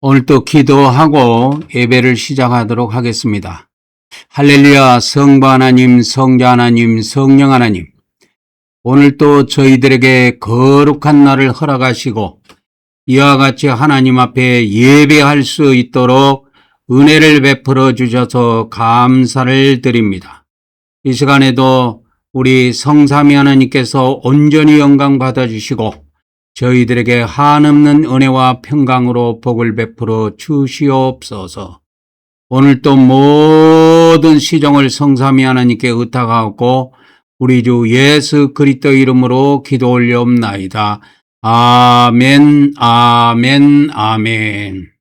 오늘도 기도하고 예배를 시작하도록 하겠습니다. 할렐루야. 성부 하나님, 성자 하나님, 성령 하나님, 오늘도 저희들에게 거룩한 날을 허락하시고 이와 같이 하나님 앞에 예배할 수 있도록 은혜를 베풀어 주셔서 감사를 드립니다. 이 시간에도 우리 성삼위 하나님께서 온전히 영광 받아주시고 저희들에게 한없는 은혜와 평강으로 복을 베풀어 주시옵소서. 오늘도 모든 시종을 성삼위 하나님께 의탁하고 우리 주 예수 그리스도 이름으로 기도 올려옵나이다. 아멘, 아멘, 아멘.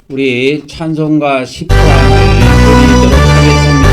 우리 찬송가 10장을 드리도록 하겠습니다.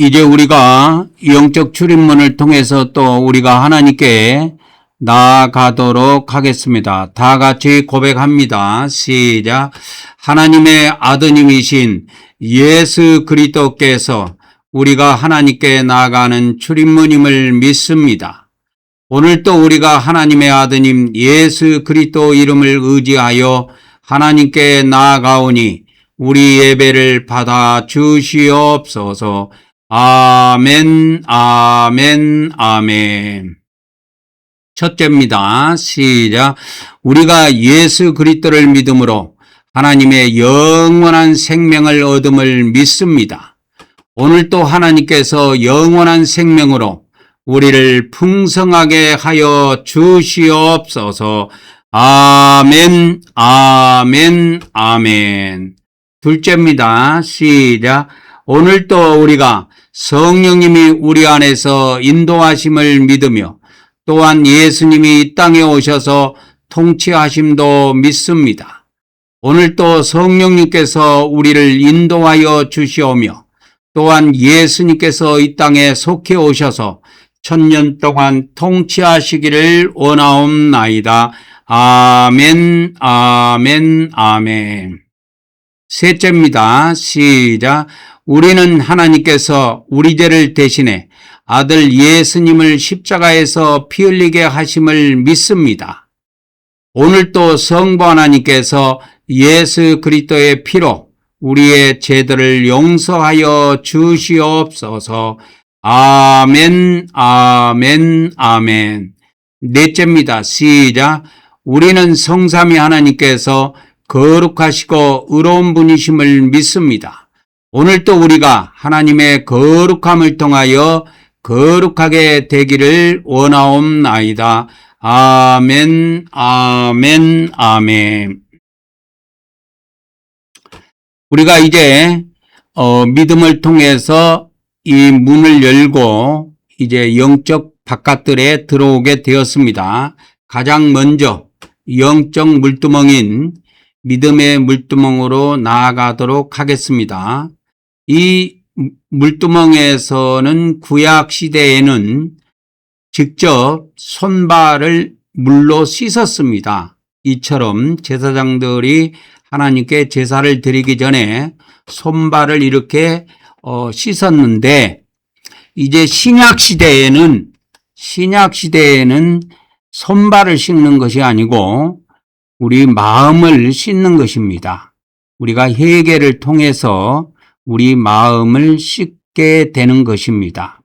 이제 우리가 영적 출입문을 통해서 또 우리가 하나님께 나아가도록 하겠습니다. 다 같이 고백합니다. 시작. 하나님의 아드님이신 예수 그리스도께서 우리가 하나님께 나아가는 출입문임을 믿습니다. 오늘도 우리가 하나님의 아드님 예수 그리스도 이름을 의지하여 하나님께 나아가오니 우리 예배를 받아 주시옵소서. 아멘, 아멘, 아멘. 첫째입니다. 시작. 우리가 예수 그리스도를 믿음으로 하나님의 영원한 생명을 얻음을 믿습니다. 오늘도 하나님께서 영원한 생명으로 우리를 풍성하게 하여 주시옵소서. 아멘, 아멘, 아멘. 둘째입니다. 시작. 오늘도 우리가 성령님이 우리 안에서 인도하심을 믿으며 또한 예수님이 이 땅에 오셔서 통치하심도 믿습니다. 오늘도 성령님께서 우리를 인도하여 주시오며 또한 예수님께서 이 땅에 속해 오셔서 1000년 동안 통치하시기를 원하옵나이다. 아멘, 아멘, 아멘. 셋째입니다. 시작. 우리는 하나님께서 우리 죄를 대신해 아들 예수님을 십자가에서 피 흘리게 하심을 믿습니다. 오늘도 성부 하나님께서 예수 그리스도의 피로 우리의 죄들을 용서하여 주시옵소서. 아멘, 아멘, 아멘. 넷째입니다. 시작. 우리는 성삼위 하나님께서 거룩하시고 의로운 분이심을 믿습니다. 오늘도 우리가 하나님의 거룩함을 통하여 거룩하게 되기를 원하옵나이다. 아멘, 아멘, 아멘. 우리가 이제 믿음을 통해서 이 문을 열고 이제 영적 바깥들에 들어오게 되었습니다. 가장 먼저 영적 물두멍인 믿음의 물두멍으로 나아가도록 하겠습니다. 이 물두멍에서는 구약 시대에는 직접 손발을 물로 씻었습니다. 이처럼 제사장들이 하나님께 제사를 드리기 전에 손발을 이렇게 씻었는데, 이제 신약 시대에는 손발을 씻는 것이 아니고 우리 마음을 씻는 것입니다. 우리가 회개를 통해서 우리 마음을 씻게 되는 것입니다.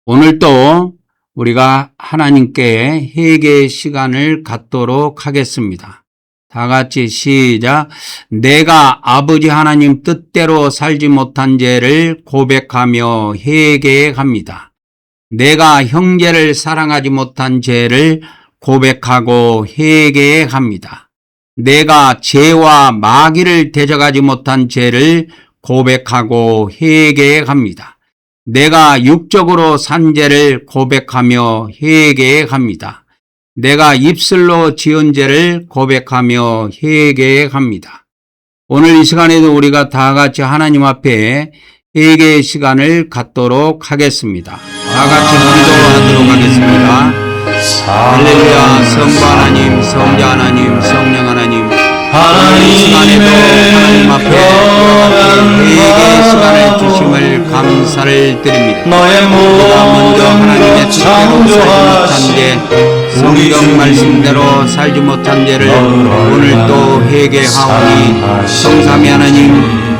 오늘도 우리가 하나님께 회개의 시간을 갖도록 하겠습니다. 다 같이 시작. 내가 아버지 하나님 뜻대로 살지 못한 죄를 고백하며 회개합니다. 내가 형제를 사랑하지 못한 죄를 고백하고 회개합니다. 내가 죄와 마귀를 대적하지 못한 죄를 고백하고 회개합니다. 내가 육적으로 산 죄를 고백하며 회개합니다. 내가 입술로 지은 죄를 고백하며 회개합니다. 오늘 이 시간에도 우리가 다 같이 하나님 앞에 회개의 시간을 갖도록 하겠습니다. 다 같이 기도하도록 하겠습니다. 할렐루야. 성부 하나님, 성자 하나님, 성령 하나님, 이 시간에도 하나님 앞에 회개의 시간을 주심을 감사를 드립니다. 우리가 먼저 하나님의 뜻대로 살지 못한 죄, 성경 말씀대로 살지 못한 죄를 오늘도 회개하오니 성삼위 하나님,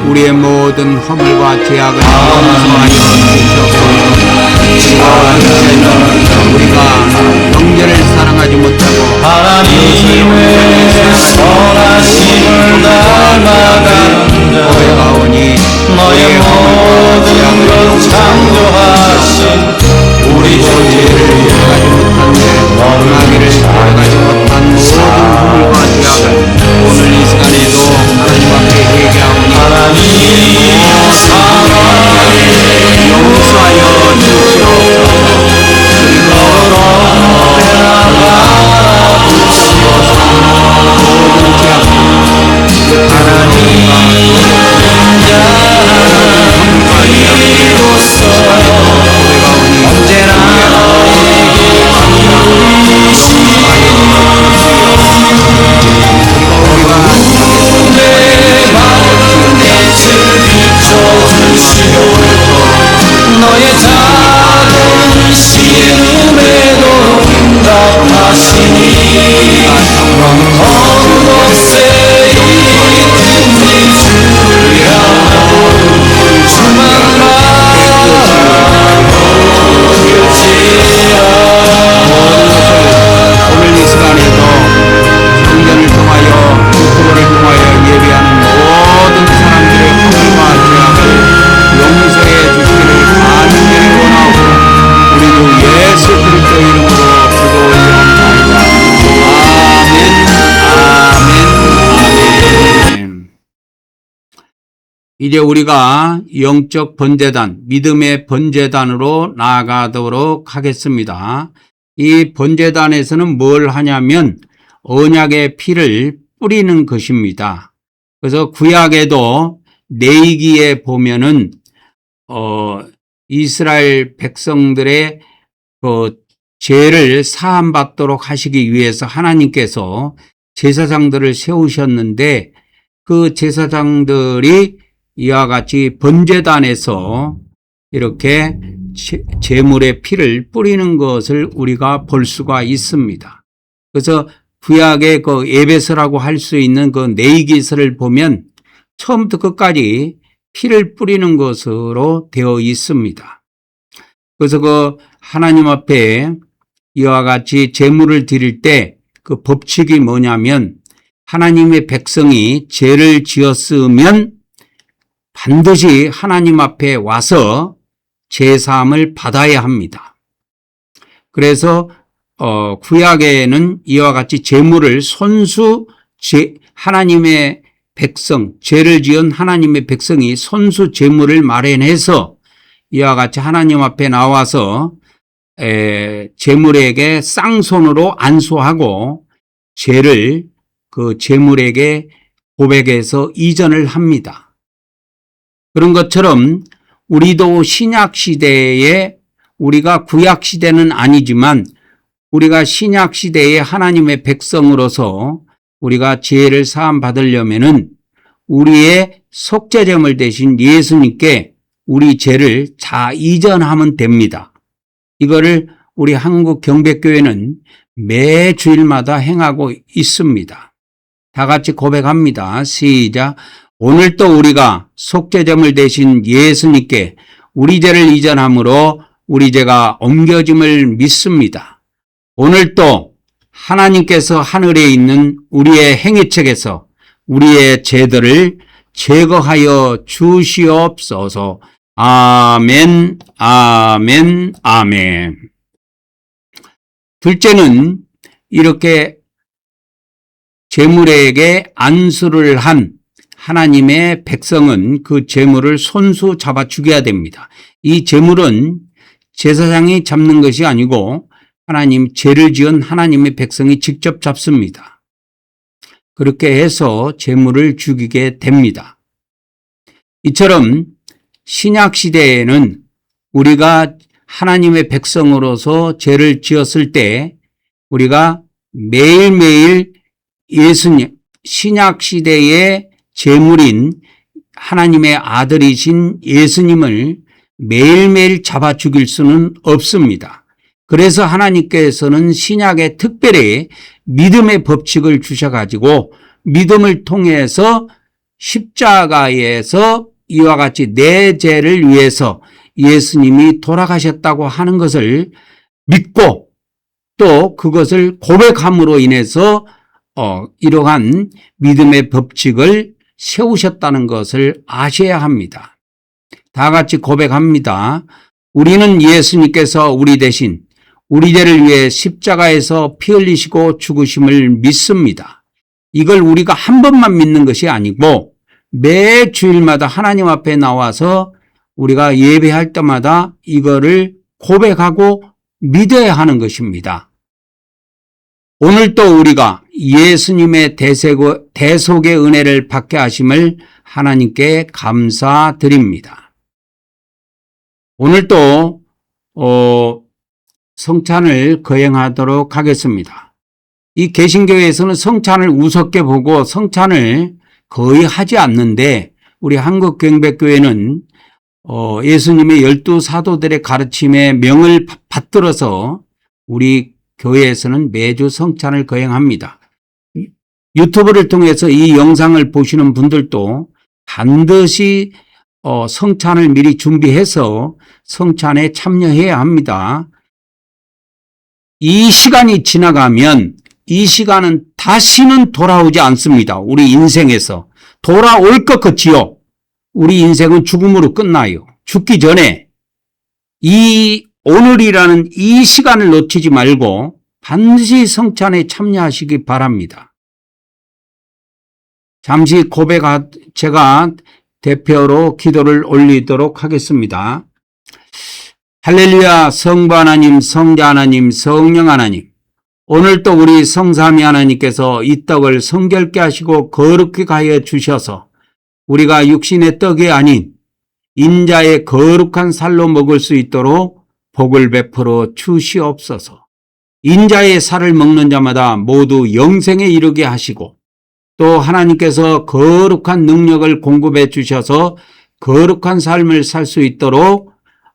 우리의 모든 허물과 죄악을 용서하여 주시옵소서. 우리가 형제를 사랑하지 못하고 하나님의 선하심을 닮아간다. 고백하오니 너의 모든 것 창조하신 우리 죄를 고백하지 못한 죄, 마귀를 고백하지 못한 모든 허물과 죄악을 오늘 이 시간에도 하나님 앞에 회개하오니 하나님의 사랑을 용서하여 주시옵소서. 너의 작은 신음에도 응답하시니 어느 곳에 있든지 주를 향하고 주만 바라볼지라. 오늘 이 시간에도 성전을 통하여 유튜브를 통하여 예배하는 모든 사람들의 허물과 죄악을 용서해 주시기를 간절히 원하고 우리도 예수 그리스도 이름으로 기도 올려옵나이다. 아멘, 아멘, 아멘. 이제 우리가 영적 번제단, 믿음의 번제단으로 나아가도록 하겠습니다. 이 번제단에서는 뭘 하냐면 언약의 피를 뿌리는 것입니다. 그래서 구약에도 레위기에 보면은 이스라엘 백성들의 죄를 사함받도록 하시기 위해서 하나님께서 제사장들을 세우셨는데 그 제사장들이 이와 같이 번제단에서 이렇게 제물의 피를 뿌리는 것을 우리가 볼 수가 있습니다. 그래서 구약의 그 에베소라고 할 수 있는 그 네이기서를 보면 처음부터 끝까지 피를 뿌리는 것으로 되어 있습니다. 그래서 그 하나님 앞에 이와 같이 제물을 드릴 때 그 법칙이 뭐냐면 하나님의 백성이 죄를 지었으면 반드시 하나님 앞에 와서 제사함을 받아야 합니다. 그래서 구약에는 이와 같이 제물을 하나님의 백성, 죄를 지은 하나님의 백성이 손수 제물을 마련해서 이와 같이 하나님 앞에 나와서 제물에게 쌍손으로 안수하고 죄를 그 제물에게 고백해서 이전을 합니다. 그런 것처럼 우리도 신약 시대에 우리가 구약 시대는 아니지만 우리가 신약 시대의 하나님의 백성으로서 우리가 죄를 사함 받으려면은 우리의 속죄제물 대신 예수님께 우리 죄를 다 이전하면 됩니다. 이거를 우리 한국 경배교회는 매 주일마다 행하고 있습니다. 다 같이 고백합니다. 시작. 오늘도 우리가 속죄제물 대신 예수님께 우리 죄를 이전함으로 우리 죄가 옮겨짐을 믿습니다. 오늘도 하나님께서 하늘에 있는 우리의 행위책에서 우리의 죄들을 제거하여 주시옵소서. 아멘, 아멘, 아멘. 둘째는 이렇게 제물에게 안수를 한 하나님의 백성은 그 제물을 손수 잡아 죽여야 됩니다. 이 제물은 제사장이 잡는 것이 아니고 하나님 죄를 지은 하나님의 백성이 직접 잡습니다. 그렇게 해서 제물을 죽이게 됩니다. 이처럼 신약 시대에는 우리가 하나님의 백성으로서 죄를 지었을 때 우리가 매일매일 예수님, 신약 시대의 제물인 하나님의 아들이신 예수님을 매일매일 잡아 죽일 수는 없습니다. 그래서 하나님께서는 신약에 특별히 믿음의 법칙을 주셔가지고 믿음을 통해서 십자가에서 이와 같이 내 죄를 위해서 예수님이 돌아가셨다고 하는 것을 믿고 또 그것을 고백함으로 인해서 이러한 믿음의 법칙을 세우셨다는 것을 아셔야 합니다. 다 같이 고백합니다. 우리는 예수님께서 우리 대신 우리 죄를 위해 십자가에서 피 흘리시고 죽으심을 믿습니다. 이걸 우리가 한 번만 믿는 것이 아니고 매 주일마다 하나님 앞에 나와서 우리가 예배할 때마다 이거를 고백하고 믿어야 하는 것입니다. 오늘도 우리가 예수님의 대속의 은혜를 받게 하심을 하나님께 감사드립니다. 오늘도 성찬을 거행하도록 하겠습니다. 이 개신교회에서는 성찬을 우습게 보고 성찬을 거의 하지 않는데 우리 한국경배교회는 예수님의 12사도들의 가르침에 명을 받들어서 우리 교회에서는 매주 성찬을 거행합니다. 유튜브를 통해서 이 영상을 보시는 분들도 반드시 성찬을 미리 준비해서 성찬에 참여해야 합니다. 이 시간이 지나가면 이 시간은 다시는 돌아오지 않습니다. 우리 인생에서. 돌아올 것 같지요. 우리 인생은 죽음으로 끝나요. 죽기 전에 오늘이라는 이 시간을 놓치지 말고 반드시 성찬에 참여하시기 바랍니다. 잠시 제가 대표로 기도를 올리도록 하겠습니다. 할렐루야. 성부 하나님, 성자 하나님, 성령 하나님, 오늘도 우리 성삼위 하나님께서 이 떡을 성결케 하시고 거룩하게 하여 주셔서 우리가 육신의 떡이 아닌 인자의 거룩한 살로 먹을 수 있도록 복을 베풀어 주시옵소서. 인자의 살을 먹는 자마다 모두 영생에 이르게 하시고 또 하나님께서 거룩한 능력을 공급해 주셔서 거룩한 삶을 살 수 있도록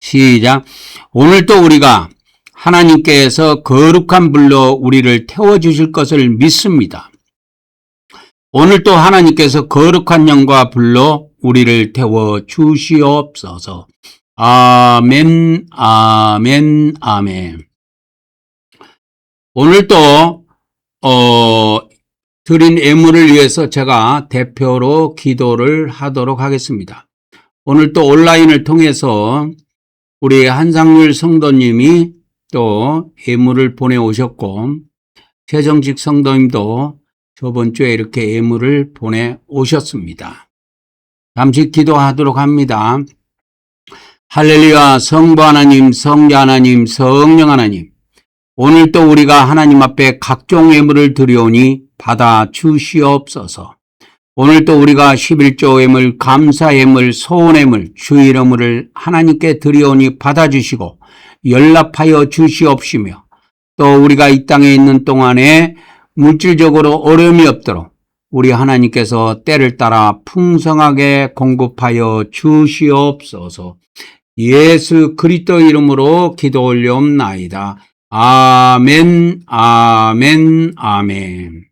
시작. 오늘도 우리가 하나님께서 거룩한 불로 우리를 태워주실 것을 믿습니다. 오늘도 하나님께서 거룩한 영과 불로 우리를 태워주시옵소서. 아멘, 아멘, 아멘. 오늘도 드린 예물을 위해서 제가 대표로 기도를 하도록 하겠습니다. 오늘 또 온라인을 통해서 우리 한상률 성도님이 또 예물을 보내오셨고, 최정식 성도님도 저번 주에 이렇게 예물을 보내오셨습니다. 잠시 기도하도록 합니다. 할렐루야. 성부 하나님, 성자 하나님, 성령 하나님, 오늘 또 우리가 하나님 앞에 각종 예물을 드리오니 받아 주시옵소서. 오늘 또 우리가 11조 예물, 감사 예물, 소원 예물, 주 이름을 하나님께 드리오니 받아주시고 연락하여 주시옵시며, 또 우리가 이 땅에 있는 동안에 물질적으로 어려움이 없도록 우리 하나님께서 때를 따라 풍성하게 공급하여 주시옵소서. 예수 그리스도 이름으로 기도 올려옵나이다. 아멘, 아멘, 아멘.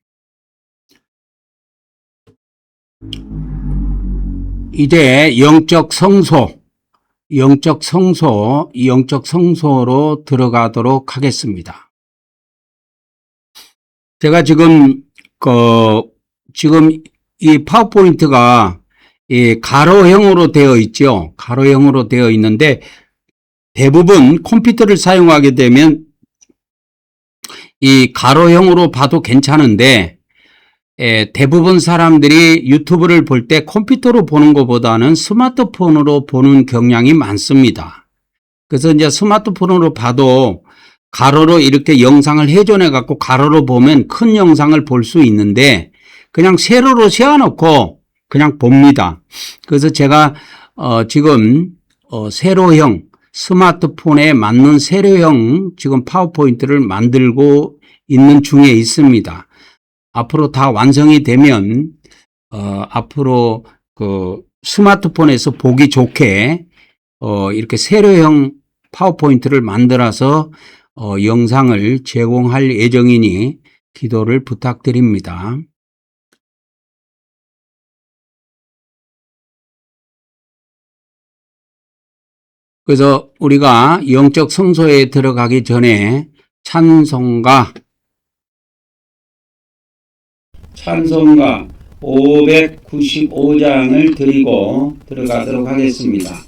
이제 영적 성소로 들어가도록 하겠습니다. 제가 지금 이 파워포인트가 이 가로형으로 되어 있죠. 가로형으로 되어 있는데, 대부분 컴퓨터를 사용하게 되면 이 가로형으로 봐도 괜찮은데, 대부분 사람들이 유튜브를 볼 때 컴퓨터로 보는 것보다는 스마트폰으로 보는 경향이 많습니다. 그래서 이제 스마트폰으로 봐도 가로로 이렇게 영상을 회전해 갖고 가로로 보면 큰 영상을 볼 수 있는데, 그냥 세로로 세워놓고 그냥 봅니다. 그래서 제가 지금 세로형, 스마트폰에 맞는 세로형 지금 파워포인트를 만들고 있는 중에 있습니다. 앞으로 다 완성이 되면 앞으로 그 스마트폰에서 보기 좋게 이렇게 세로형 파워포인트를 만들어서 영상을 제공할 예정이니 기도를 부탁드립니다. 그래서 우리가 영적 성소에 들어가기 전에 찬송가 595장을 드리고 들어가도록 하겠습니다.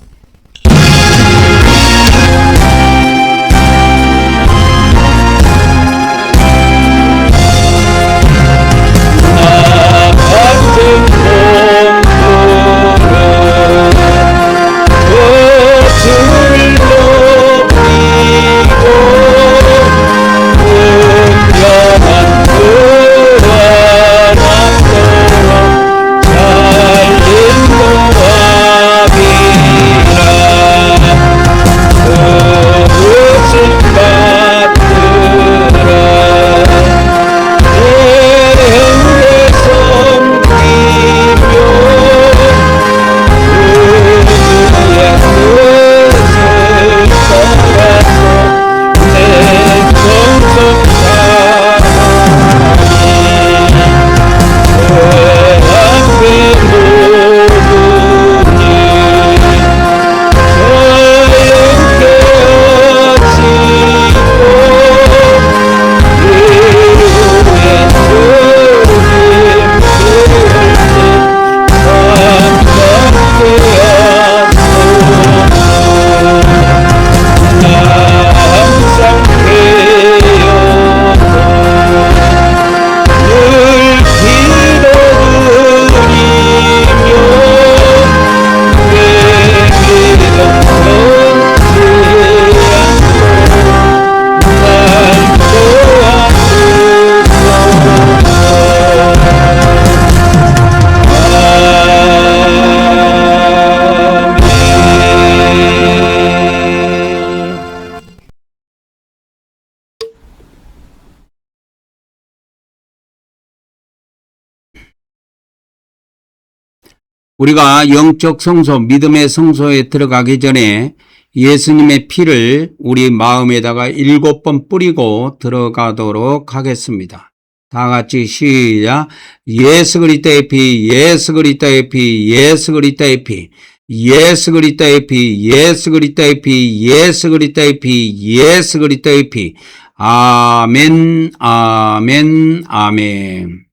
우리가 영적 성소, 믿음의 성소에 들어가기 전에 예수님의 피를 우리 마음에다가 7번 뿌리고 들어가도록 하겠습니다. 다 같이 시작. 예수 그리스도의 피, 예수 그리스도의 피, 예수 그리스도의 피, 예수 그리스도의 피, 예수 그리스도의 피, 예수 그리스도의 피, 예수 그리스도의 피. 아멘, 아멘, 아멘.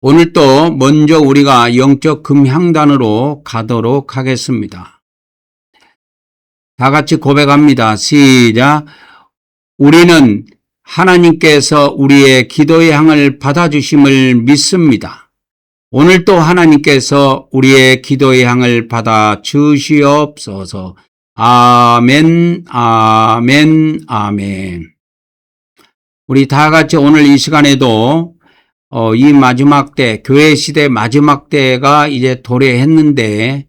오늘 또 먼저 우리가 영적 금향단으로 가도록 하겠습니다. 다 같이 고백합니다. 시작. 우리는 하나님께서 우리의 기도의 향을 받아주심을 믿습니다. 오늘 또 하나님께서 우리의 기도의 향을 받아주시옵소서. 아멘, 아멘, 아멘. 우리 다 같이 오늘 이 시간에도 이 마지막 때, 교회 시대 마지막 때가 이제 도래했는데,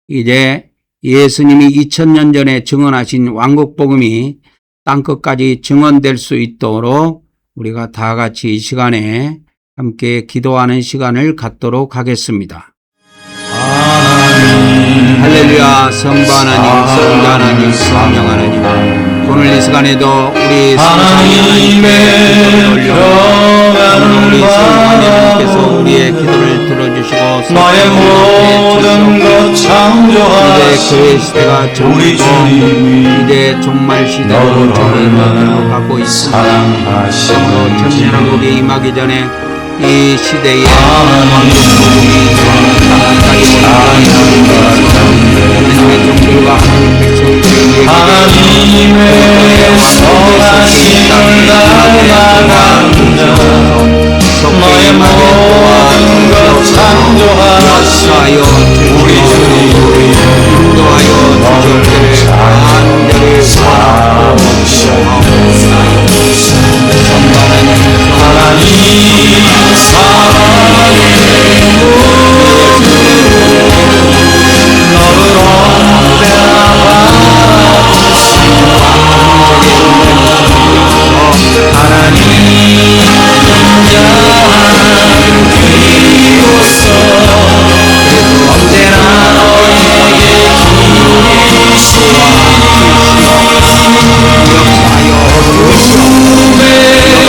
이제 예수님이 2000년 전에 증언하신 왕국복음이 땅끝까지 증언될 수 있도록 우리가 다 같이 이 시간에 함께 기도하는 시간을 갖도록 하겠습니다. 할렐루야. 성부 하나님, 성자 하나님, 성령 하나님, 오늘 이 시간에도 우리 하나님의 평안을 하나님께서 우리의 기도를 들어주시고 나의 모든 것 창조하신 이제 교회 시대가 우리 주님이 이제 종말 시대로 너를 얼마나 가고 있습니다. 사랑하시는지 천년왕 국이 임하기 전에 이 시대에 하나님의 종들과 하나님 백성들에게 하나님의 선하심을 닮아가는 너의 모든 것 창조하신 우리 주님 인도하여 주시옵기를 간절히 하나님 사랑의 너를 하나님 인자한 귀로서 언제나 너에게 어둠의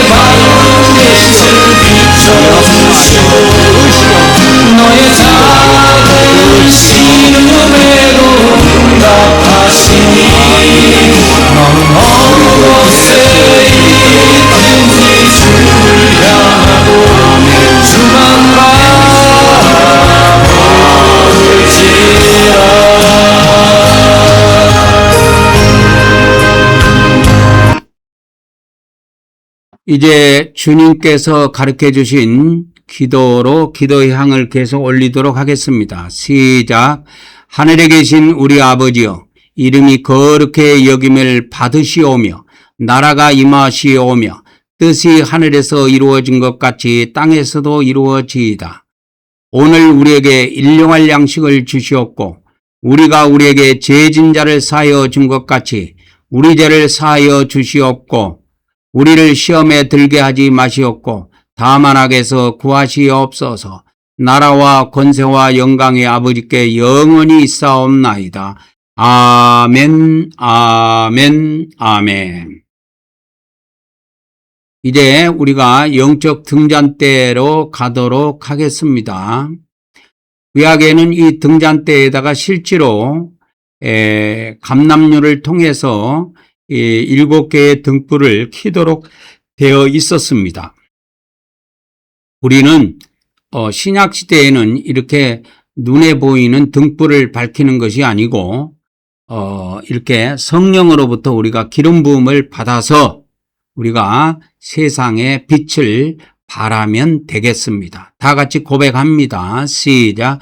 밤빛을 비춰주시고 너의 작은 신음에도 응답하시니 너는 어느 곳에 있든지 주를 향하고 주만 이제 주님께서 가르쳐 주신 기도로 기도의 향을 계속 올리도록 하겠습니다. 시작. 하늘에 계신 우리 아버지여, 이름이 거룩히 여김을 받으시오며 나라가 임하시오며 뜻이 하늘에서 이루어진 것 같이 땅에서도 이루어지이다. 오늘 우리에게 일용할 양식을 주시옵고 우리가 우리에게 죄진 자를 사하여 준 것 같이 우리 죄를 사하여 주시옵고 우리를 시험에 들게 하지 마시옵고 다만 악에서 구하시옵소서. 나라와 권세와 영광의 아버지께 영원히 있사옵나이다. 아멘, 아멘, 아멘. 이제 우리가 영적 등잔대로 가도록 하겠습니다. 구약에는 이 등잔대에다가 실제로 감람류를 통해서 7개의 등불을 켜도록 되어 있었습니다. 우리는 신약 시대에는 이렇게 눈에 보이는 등불을 밝히는 것이 아니고 이렇게 성령으로부터 우리가 기름 부음을 받아서 우리가 세상에 빛을 발하면 되겠습니다. 다 같이 고백합니다. 시작.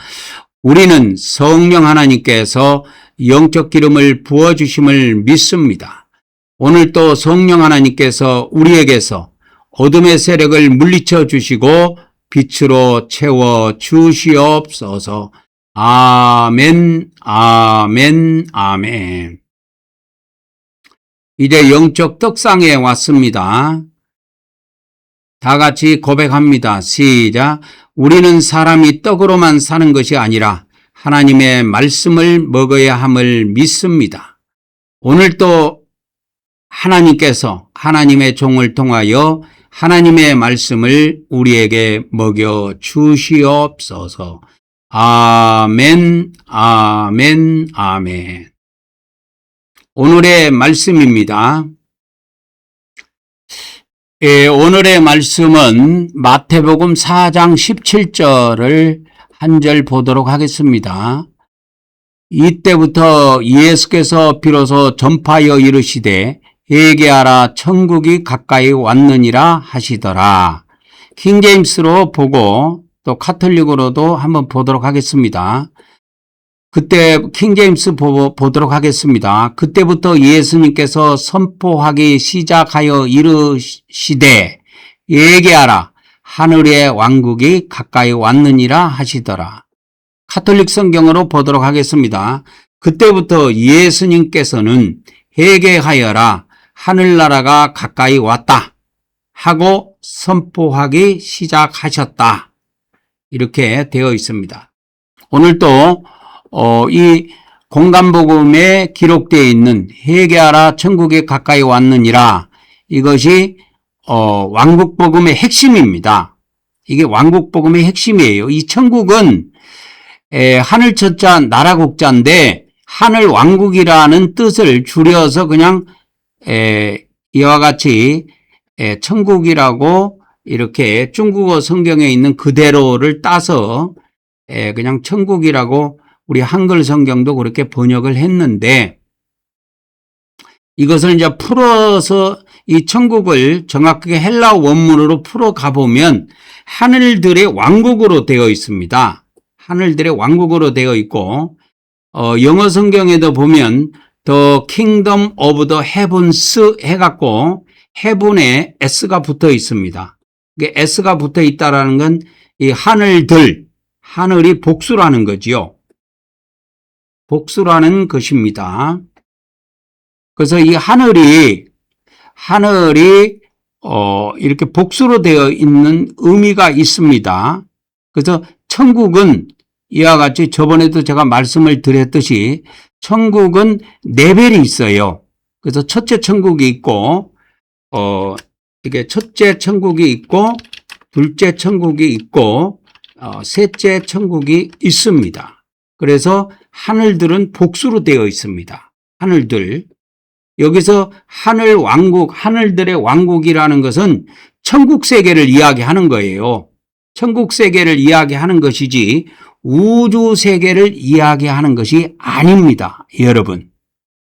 우리는 성령 하나님께서 영적 기름을 부어주심을 믿습니다. 오늘 또 성령 하나님께서 우리에게서 어둠의 세력을 물리쳐 주시고 빛으로 채워 주시옵소서. 아멘, 아멘, 아멘. 이제 영적 떡상에 왔습니다. 다 같이 고백합니다. 시작. 우리는 사람이 떡으로만 사는 것이 아니라 하나님의 말씀을 먹어야 함을 믿습니다. 오늘 또 하나님께서 하나님의 종을 통하여 하나님의 말씀을 우리에게 먹여 주시옵소서. 아멘, 아멘, 아멘. 오늘의 말씀입니다. 오늘의 말씀은 마태복음 4장 17절을 한 절 보도록 하겠습니다. 이때부터 예수께서 비로소 전파하여 이르시되 회개하라 천국이 가까이 왔느니라 하시더라. 킹제임스로 보고 또 카톨릭으로도 한번 보도록 하겠습니다. 그때 킹제임스 보도록 하겠습니다. 그때부터 예수님께서 선포하기 시작하여 이르시되 회개하라 하늘의 왕국이 가까이 왔느니라 하시더라. 카톨릭 성경으로 보도록 하겠습니다. 그때부터 예수님께서는 회개하여라 하늘나라가 가까이 왔다 하고 선포하기 시작하셨다. 이렇게 되어 있습니다. 오늘도 이 공간복음에 기록되어 있는 회개하라 천국이 가까이 왔느니라, 이것이 왕국복음의 핵심입니다. 이게 왕국복음의 핵심이에요. 이 천국은 하늘 첫자 나라 국자인데 하늘 왕국이라는 뜻을 줄여서 그냥 이와 같이 천국이라고 이렇게 중국어 성경에 있는 그대로를 따서 그냥 천국이라고 우리 한글 성경도 그렇게 번역을 했는데, 이것을 이제 풀어서 이 천국을 정확하게 헬라 원문으로 풀어 가보면 하늘들의 왕국으로 되어 있습니다. 하늘들의 왕국으로 되어 있고, 영어 성경에도 보면 The Kingdom of the Heavens 해갖고 heaven에 S가 붙어 있습니다. S가 붙어 있다라는 건 이 하늘이 복수라는 거지요. 복수라는 것입니다. 그래서 이 하늘이 이렇게 복수로 되어 있는 의미가 있습니다. 그래서 천국은 이와 같이 저번에도 제가 말씀을 드렸듯이 천국은 레벨이 있어요. 그래서 첫째 천국이 있고, 이게 첫째 천국이 있고, 둘째 천국이 있고, 셋째 천국이 있습니다. 그래서 하늘들은 복수로 되어 있습니다. 하늘들. 여기서 하늘 왕국, 하늘들의 왕국이라는 것은 천국 세계를 이야기하는 거예요. 천국 세계를 이야기하는 것이지 우주 세계를 이야기하는 것이 아닙니다, 여러분.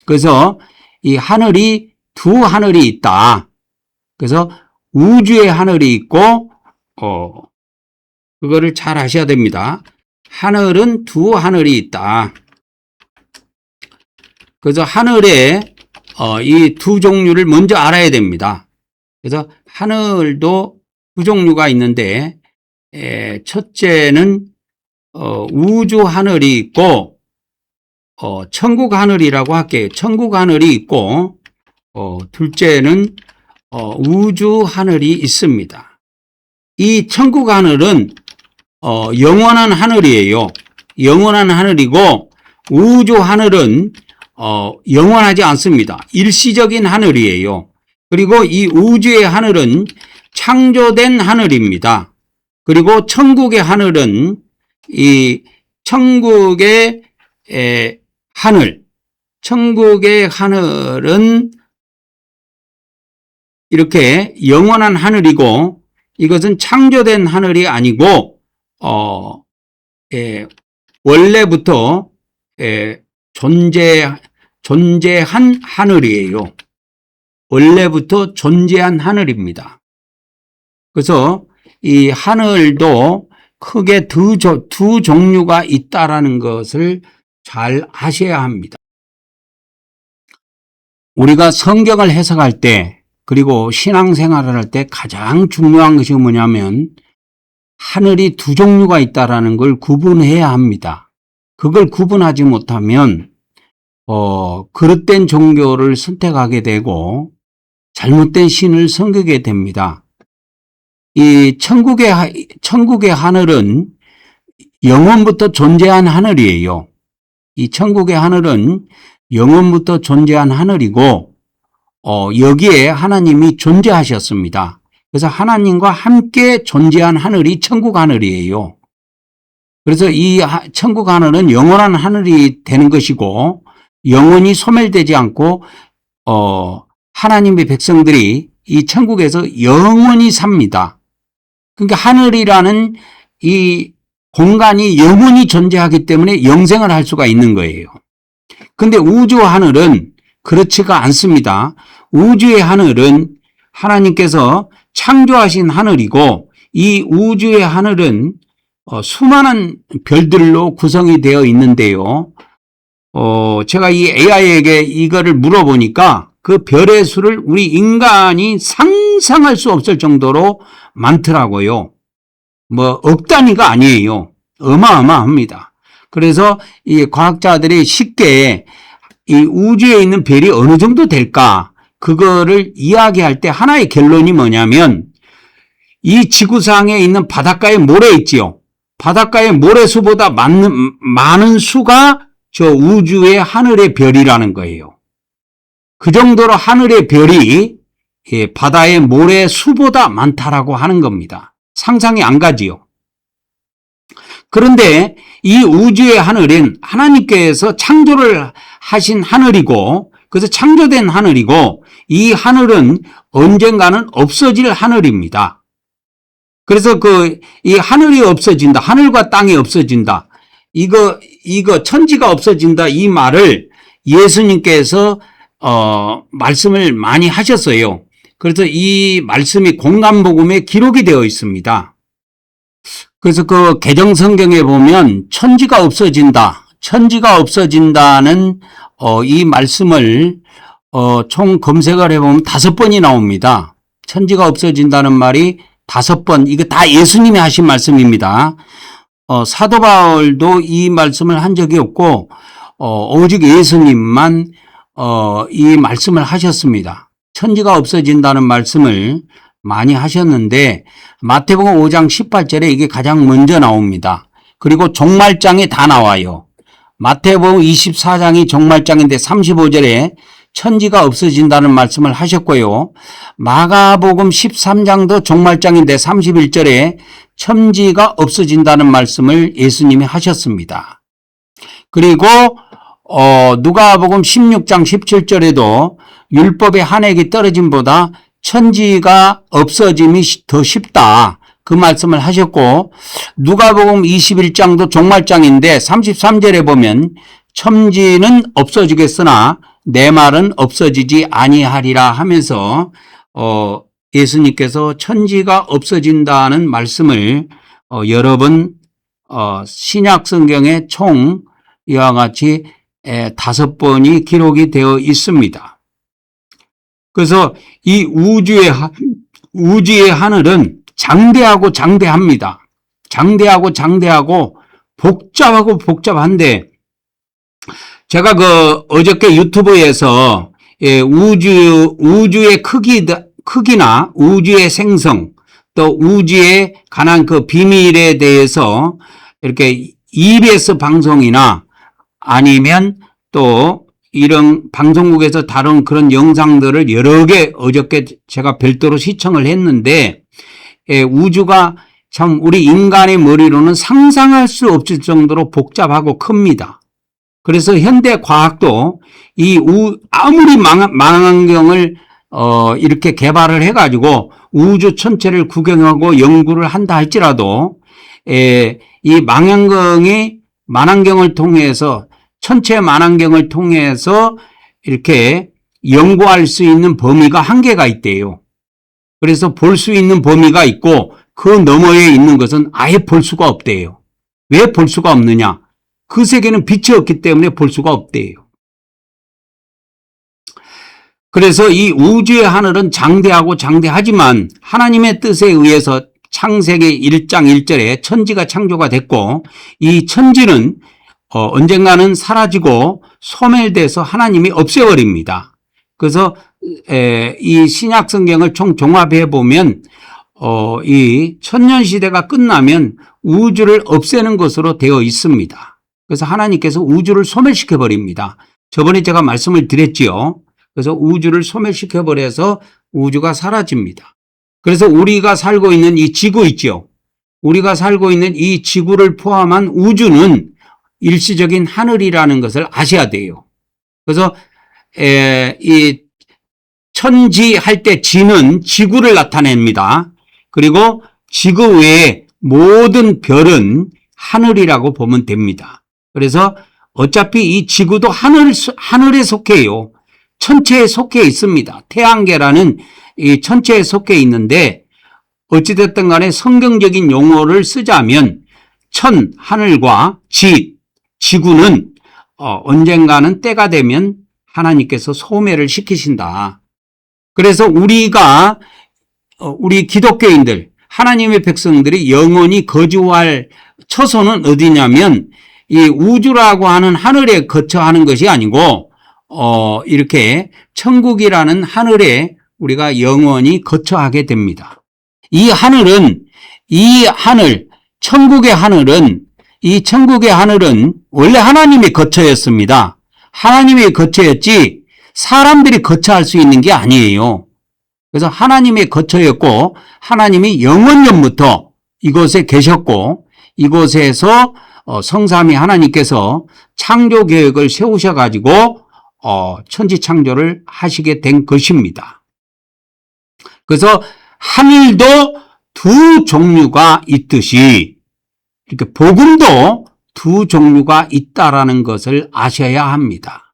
그래서 이 하늘이 두 하늘이 있다. 그래서 우주의 하늘이 있고, 그거를 잘 아셔야 됩니다. 하늘은 두 하늘이 있다. 그래서 하늘에 이 두 종류를 먼저 알아야 됩니다. 그래서 하늘도 두 종류가 있는데, 첫째는 우주 하늘이 있고, 천국 하늘이라고 할게요. 천국 하늘이 있고, 둘째는 우주 하늘이 있습니다. 이 천국 하늘은 영원한 하늘이에요. 영원한 하늘이고, 우주 하늘은 영원하지 않습니다. 일시적인 하늘이에요. 그리고 이 우주의 하늘은 창조된 하늘입니다. 그리고 천국의 하늘은 이 천국의 하늘은 이렇게 영원한 하늘이고, 이것은 창조된 하늘이 아니고 원래부터 존재한 하늘이에요. 원래부터 존재한 하늘입니다. 그래서 이 하늘도 크게 두 종류가 있다라는 것을 잘 아셔야 합니다. 우리가 성경을 해석할 때, 그리고 신앙생활을 할 때 가장 중요한 것이 뭐냐면 하늘이 두 종류가 있다라는 걸 구분해야 합니다. 그걸 구분하지 못하면 그릇된 종교를 선택하게 되고 잘못된 신을 섬기게 됩니다. 이 천국의 하늘은 영원부터 존재한 하늘이에요. 이 천국의 하늘은 영원부터 존재한 하늘이고 여기에 하나님이 존재하셨습니다. 그래서 하나님과 함께 존재한 하늘이 천국 하늘이에요. 그래서 이 천국 하늘은 영원한 하늘이 되는 것이고 영원히 소멸되지 않고 하나님의 백성들이 이 천국에서 영원히 삽니다. 그러니까 하늘이라는 이 공간이 영원히 존재하기 때문에 영생을 할 수가 있는 거예요. 근데 우주 하늘은 그렇지가 않습니다. 우주의 하늘은 하나님께서 창조하신 하늘이고 이 우주의 하늘은 수많은 별들로 구성이 되어 있는데요. 제가 이 AI에게 이거를 물어보니까 그 별의 수를 우리 인간이 상상할 수 없을 정도로 많더라고요. 뭐 억 단위가 아니에요. 어마어마합니다. 그래서 이 과학자들이 쉽게 이 우주에 있는 별이 어느 정도 될까 그거를 이야기할 때 하나의 결론이 뭐냐면 이 지구상에 있는 바닷가에 모래 있지요. 바닷가의 모래수보다 많은 수가 저 우주의 하늘의 별이라는 거예요. 그 정도로 하늘의 별이 바다의 모래수보다 많다라고 하는 겁니다. 상상이 안 가지요. 그런데 이 우주의 하늘은 하나님께서 창조를 하신 하늘이고 그래서 창조된 하늘이고 이 하늘은 언젠가는 없어질 하늘입니다. 그래서 이 하늘이 없어진다. 하늘과 땅이 없어진다. 이거 천지가 없어진다. 이 말을 예수님께서 말씀을 많이 하셨어요. 그래서 이 말씀이 공간복음에 기록이 되어 있습니다. 그래서 그 개정성경에 보면 천지가 없어진다. 천지가 없어진다는 이 말씀을 총 검색을 해보면 5번이 나옵니다. 천지가 없어진다는 말이 5번. 이거 다 예수님이 하신 말씀입니다. 사도 바울도 이 말씀을 한 적이 없고 오직 예수님만 이 말씀을 하셨습니다. 천지가 없어진다는 말씀을 많이 하셨는데 마태복음 5장 18절에 이게 가장 먼저 나옵니다. 그리고 종말장에 다 나와요. 마태복음 24장이 종말장인데 35절에 천지가 없어진다는 말씀을 하셨고요. 마가복음 13장도 종말장인데 31절에 천지가 없어진다는 말씀을 예수님이 하셨습니다. 그리고 누가복음 16장 17절에도 율법의 한 획이 떨어짐보다 천지가 없어짐이 더 쉽다. 그 말씀을 하셨고 누가복음 21장도 종말장인데 33절에 보면 천지는 없어지겠으나 내 말은 없어지지 아니하리라 하면서 예수님께서 천지가 없어진다는 말씀을 여러 번 신약 성경에 총 이와 같이 5번이 기록이 되어 있습니다. 그래서 이 우주의 하늘은 장대하고 장대합니다. 장대하고 장대하고 복잡하고 복잡한데 제가 어저께 유튜브에서 우주의 크기나 우주의 생성 또 우주에 관한 그 비밀에 대해서 이렇게 EBS 방송이나 아니면 또 이런 방송국에서 다룬 그런 영상들을 여러 개 어저께 제가 별도로 시청을 했는데 우주가 참 우리 인간의 머리로는 상상할 수 없을 정도로 복잡하고 큽니다. 그래서 현대 과학도 아무리 망원경을 이렇게 개발을 해가지고 우주 전체를 구경하고 연구를 한다 할지라도 이 망원경을 통해서 천체 망원경을 통해서 이렇게 연구할 수 있는 범위가 한계가 있대요. 그래서 볼 수 있는 범위가 있고 그 너머에 있는 것은 아예 볼 수가 없대요. 왜 볼 수가 없느냐? 그 세계는 빛이 없기 때문에 볼 수가 없대요. 그래서 이 우주의 하늘은 장대하고 장대하지만 하나님의 뜻에 의해서 창세기 1장 1절에 천지가 창조가 됐고 이 천지는 언젠가는 사라지고 소멸돼서 하나님이 없애버립니다. 그래서 이 신약 성경을 총 종합해 보면 이 천년 시대가 끝나면 우주를 없애는 것으로 되어 있습니다. 그래서 하나님께서 우주를 소멸시켜 버립니다. 저번에 제가 말씀을 드렸지요. 그래서 우주를 소멸시켜 버려서 우주가 사라집니다. 그래서 우리가 살고 있는 이 지구 있죠. 우리가 살고 있는 이 지구를 포함한 우주는 일시적인 하늘이라는 것을 아셔야 돼요. 그래서 이 천지 할 때 지는 지구를 나타냅니다. 그리고 지구 외의 모든 별은 하늘이라고 보면 됩니다. 그래서 어차피 이 지구도 하늘에 속해요. 천체에 속해 있습니다. 태양계라는 이 천체에 속해 있는데 어찌됐든 간에 성경적인 용어를 쓰자면 하늘과 지구는 언젠가는 때가 되면 하나님께서 소멸을 시키신다. 그래서 우리 기독교인들, 하나님의 백성들이 영원히 거주할 처소는 어디냐면 이 우주라고 하는 하늘에 거처하는 것이 아니고 이렇게 천국이라는 하늘에 우리가 영원히 거처하게 됩니다. 이 천국의 하늘은 원래 하나님의 거처였습니다. 하나님의 거처였지 사람들이 거처할 수 있는 게 아니에요. 그래서 하나님의 거처였고 하나님이 영원전부터 이곳에 계셨고 이곳에서 성삼위 하나님께서 창조 계획을 세우셔가지고 천지창조를 하시게 된 것입니다. 그래서 하늘도 두 종류가 있듯이 이렇게 복음도 두 종류가 있다라는 것을 아셔야 합니다.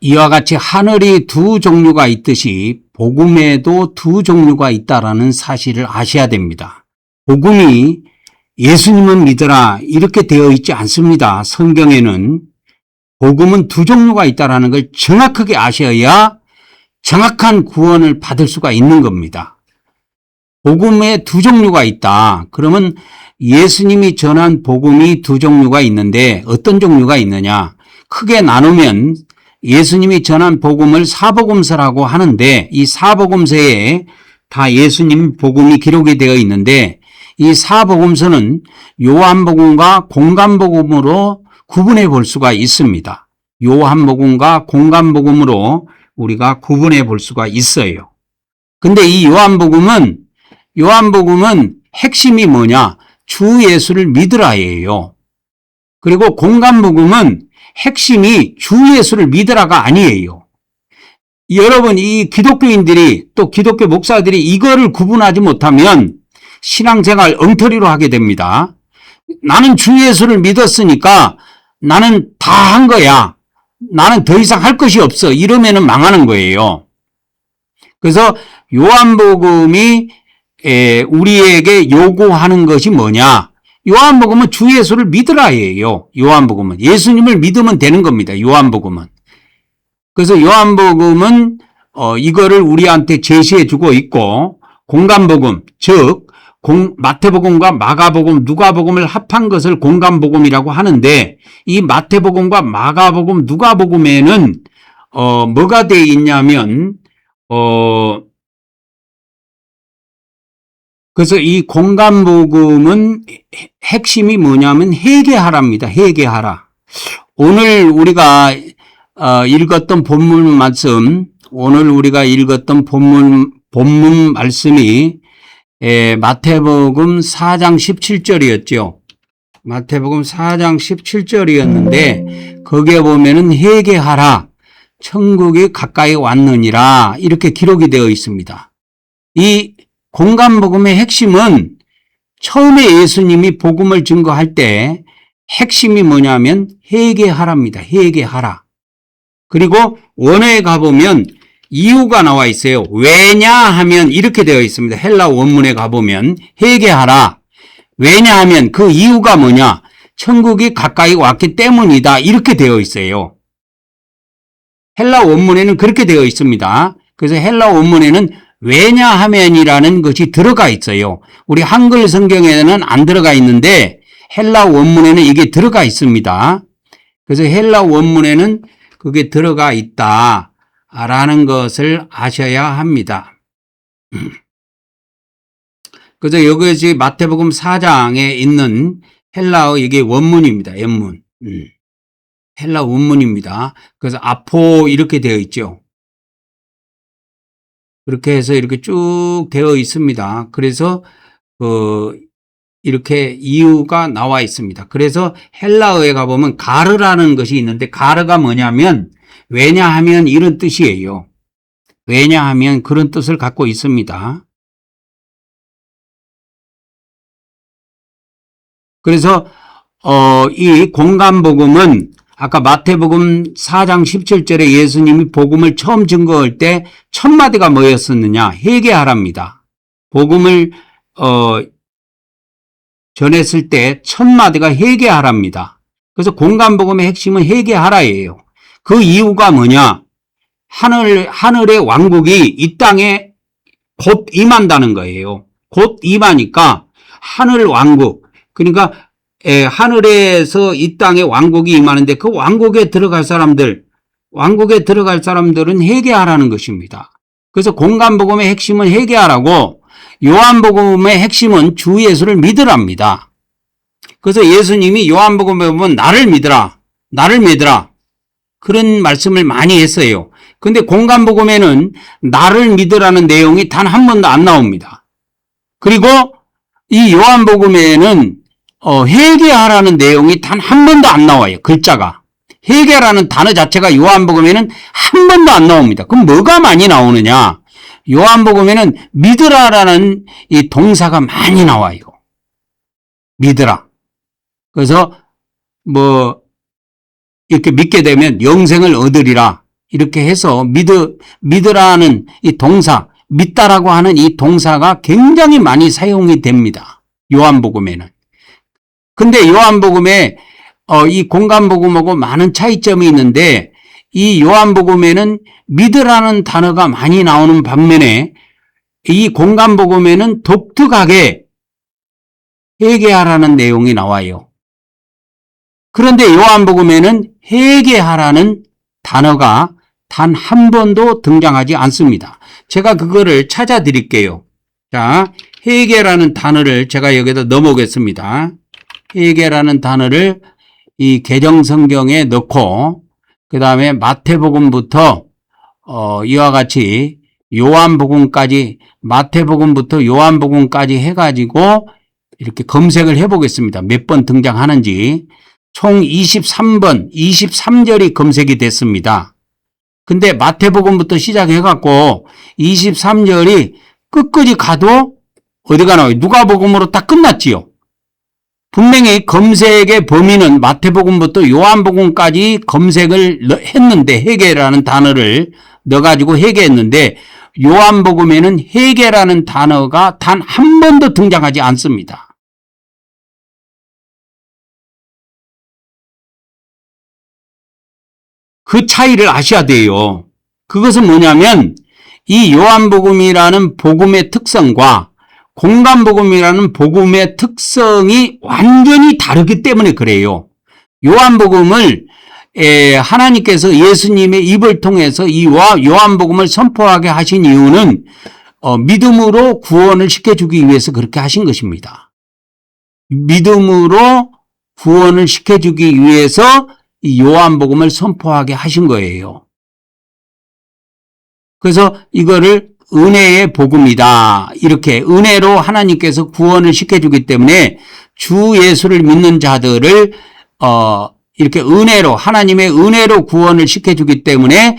이와 같이 하늘이 두 종류가 있듯이 복음에도 두 종류가 있다라는 사실을 아셔야 됩니다. 복음이 예수님은 믿으라 이렇게 되어 있지 않습니다. 성경에는 복음은 두 종류가 있다라는 걸 정확하게 아셔야 정확한 구원을 받을 수가 있는 겁니다. 복음에 두 종류가 있다. 그러면 예수님이 전한 복음이 두 종류가 있는데 어떤 종류가 있느냐? 크게 나누면 예수님이 전한 복음을 사복음서라고 하는데 이 사복음서에 다 예수님 복음이 기록이 되어 있는데 이 사복음서는 요한복음과 공간복음으로 구분해 볼 수가 있습니다. 요한복음과 공간복음으로 우리가 구분해 볼 수가 있어요. 근데 이 요한복음은 핵심이 뭐냐? 주 예수를 믿으라예요. 그리고 공간복음은 핵심이 주 예수를 믿으라가 아니에요. 여러분, 이 기독교인들이 또 기독교 목사들이 이거를 구분하지 못하면 신앙생활 엉터리로 하게 됩니다. 나는 주 예수를 믿었으니까 나는 다 한 거야. 나는 더 이상 할 것이 없어. 이러면은 망하는 거예요. 그래서 요한복음이 우리에게 요구하는 것이 뭐냐? 요한복음은 주 예수를 믿으라예요. 요한복음은 예수님을 믿으면 되는 겁니다. 요한복음은. 그래서 요한복음은 이거를 우리한테 제시해 주고 있고 공간복음, 즉 마태복음과 마가복음, 누가복음을 합한 것을 공간복음이라고 하는데 이 마태복음과 마가복음, 누가복음에는 뭐가 되어 있냐면 그래서 이 공간복음은 핵심이 뭐냐면 회개하라입니다. 회개하라. 오늘 우리가 읽었던 본문 말씀이 마태복음 4장 17절이었죠. 마태복음 4장 17절이었는데 거기에 보면은 회개하라. 천국이 가까이 왔느니라. 이렇게 기록이 되어 있습니다. 이 공간복음의 핵심은 처음에 예수님이 복음을 증거할 때 핵심이 뭐냐면 회개하라입니다. 회개하라. 그리고 원어에 가보면 이유가 나와 있어요. 왜냐하면 이렇게 되어 있습니다. 헬라 원문에 가보면 회개하라. 왜냐하면 그 이유가 뭐냐? 천국이 가까이 왔기 때문이다. 이렇게 되어 있어요. 헬라 원문에는 그렇게 되어 있습니다. 그래서 헬라 원문에는 왜냐하면이라는 것이 들어가 있어요. 우리 한글 성경에는 안 들어가 있는데 헬라 원문에는 이게 들어가 있습니다. 그래서 헬라 원문에는 그게 들어가 있다. 라는 것을 아셔야 합니다. 그래서 여기 마태복음 4장에 있는 헬라어 이게 원문입니다. 원문. 헬라 원문입니다. 그래서 아포 이렇게 되어 있죠. 그렇게 해서 이렇게 쭉 되어 있습니다. 그래서 이렇게 이유가 나와 있습니다. 그래서 헬라어에 가보면 가르라는 것이 있는데 가르가 뭐냐면 왜냐하면 이런 뜻이에요. 왜냐하면 그런 뜻을 갖고 있습니다. 그래서 이 공간복음은 아까 마태복음 4장 17절에 예수님이 복음을 처음 증거할 때 첫 마디가 뭐였었느냐? 회개하랍니다. 복음을 전했을 때 첫 마디가 회개하랍니다. 그래서 공간복음의 핵심은 회개하라예요. 그 이유가 뭐냐? 하늘의 왕국이 이 땅에 곧 임한다는 거예요. 곧 임하니까 하늘 왕국, 그러니까 하늘에서 이 땅에 왕국이 임하는데 그 왕국에 들어갈 사람들은 회개하라는 것입니다. 그래서 공간복음의 핵심은 회개하라고, 요한복음의 핵심은 주 예수를 믿으랍니다. 그래서 예수님이 요한복음에 보면 나를 믿으라 그런 말씀을 많이 했어요. 근데 공간복음에는 나를 믿으라는 내용이 단 한 번도 안 나옵니다. 그리고 이 요한복음에는 회개하라는 내용이 단 한 번도 안 나와요. 글자가. 회개라는 단어 자체가 요한복음에는 한 번도 안 나옵니다. 그럼 뭐가 많이 나오느냐? 요한복음에는 믿으라라는 이 동사가 많이 나와요. 믿으라. 그래서 이렇게 믿게 되면 영생을 얻으리라. 이렇게 해서 믿으라는 이 동사, 믿다라고 하는 이 동사가 굉장히 많이 사용이 됩니다. 요한복음에는. 근데 요한복음에 이 공간복음하고 많은 차이점이 있는데 이 요한복음에는 믿으라는 단어가 많이 나오는 반면에 이 공간복음에는 독특하게 회개하라는 내용이 나와요. 그런데 요한복음에는 회개하라는 단어가 단 한 번도 등장하지 않습니다. 제가 그거를 찾아드릴게요. 자, 회개라는 단어를 제가 여기다 넣어보겠습니다. 회개라는 단어를 이 개정성경에 넣고 그 다음에 마태복음부터 이와 같이 요한복음까지 마태복음부터 요한복음까지 해가지고 이렇게 검색을 해보겠습니다. 몇 번 등장하는지. 총 23번, 23절이 검색이 됐습니다. 근데 마태복음부터 시작해갖고 23절이 끝까지 가도 어디가 나와요? 누가복음으로 딱 끝났지요. 분명히 검색의 범위는 마태복음부터 요한복음까지 검색을 했는데 회개라는 단어를 넣어가지고 회개했는데 요한복음에는 회개라는 단어가 단 한 번도 등장하지 않습니다. 그 차이를 아셔야 돼요. 그것은 뭐냐면 이 요한복음이라는 복음의 특성과 공간복음이라는 복음의 특성이 완전히 다르기 때문에 그래요. 요한복음을 하나님께서 예수님의 입을 통해서 이 요한복음을 선포하게 하신 이유는 믿음으로 구원을 시켜주기 위해서 그렇게 하신 것입니다. 믿음으로 구원을 시켜주기 위해서 이 요한복음을 선포하게 하신 거예요. 그래서 이거를 은혜의 복음이다. 이렇게 은혜로 하나님께서 구원을 시켜주기 때문에 주 예수를 믿는 자들을 이렇게 은혜로 하나님의 은혜로 구원을 시켜주기 때문에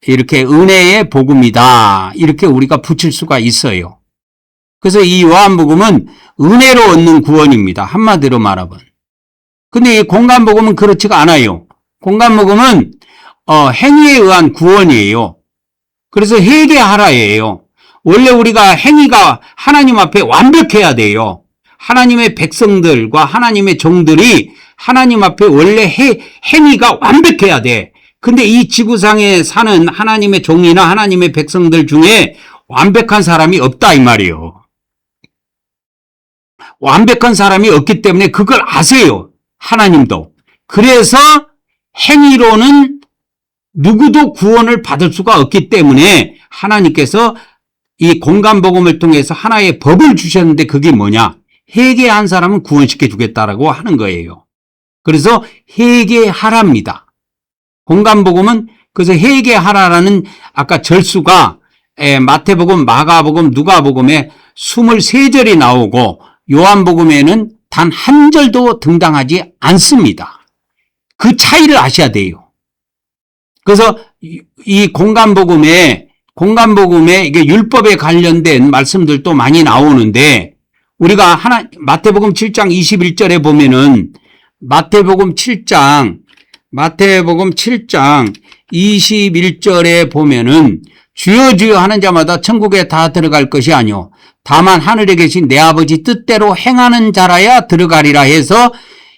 이렇게 은혜의 복음이다. 이렇게 우리가 붙일 수가 있어요. 그래서 이 요한복음은 은혜로 얻는 구원입니다. 한마디로 말하면. 근데 이 공간복음은 그렇지가 않아요. 공간복음은 행위에 의한 구원이에요. 그래서 회개하라예요. 원래 우리가 행위가 하나님 앞에 완벽해야 돼요. 하나님의 백성들과 하나님의 종들이 하나님 앞에 원래 행위가 완벽해야 돼. 근데 이 지구상에 사는 하나님의 종이나 하나님의 백성들 중에 완벽한 사람이 없다 이 말이에요. 완벽한 사람이 없기 때문에 그걸 아세요. 하나님도. 그래서 행위로는 누구도 구원을 받을 수가 없기 때문에 하나님께서 이 공간복음을 통해서 하나의 법을 주셨는데 그게 뭐냐? 회개한 사람은 구원시켜 주겠다라고 하는 거예요. 그래서 회개하랍니다. 공간복음은 그래서 회개하라라는 아까 절수가 마태복음, 마가복음, 누가복음에 23절이 나오고 요한복음에는 단 한 절도 등장하지 않습니다. 그 차이를 아셔야 돼요. 그래서 이 공간복음에 이게 율법에 관련된 말씀들도 많이 나오는데 우리가 마태복음 7장 21절에 보면은 마태복음 7장 21절에 보면은 주여 주여 하는 자마다 천국에 다 들어갈 것이 아니오 다만 하늘에 계신 내 아버지 뜻대로 행하는 자라야 들어가리라 해서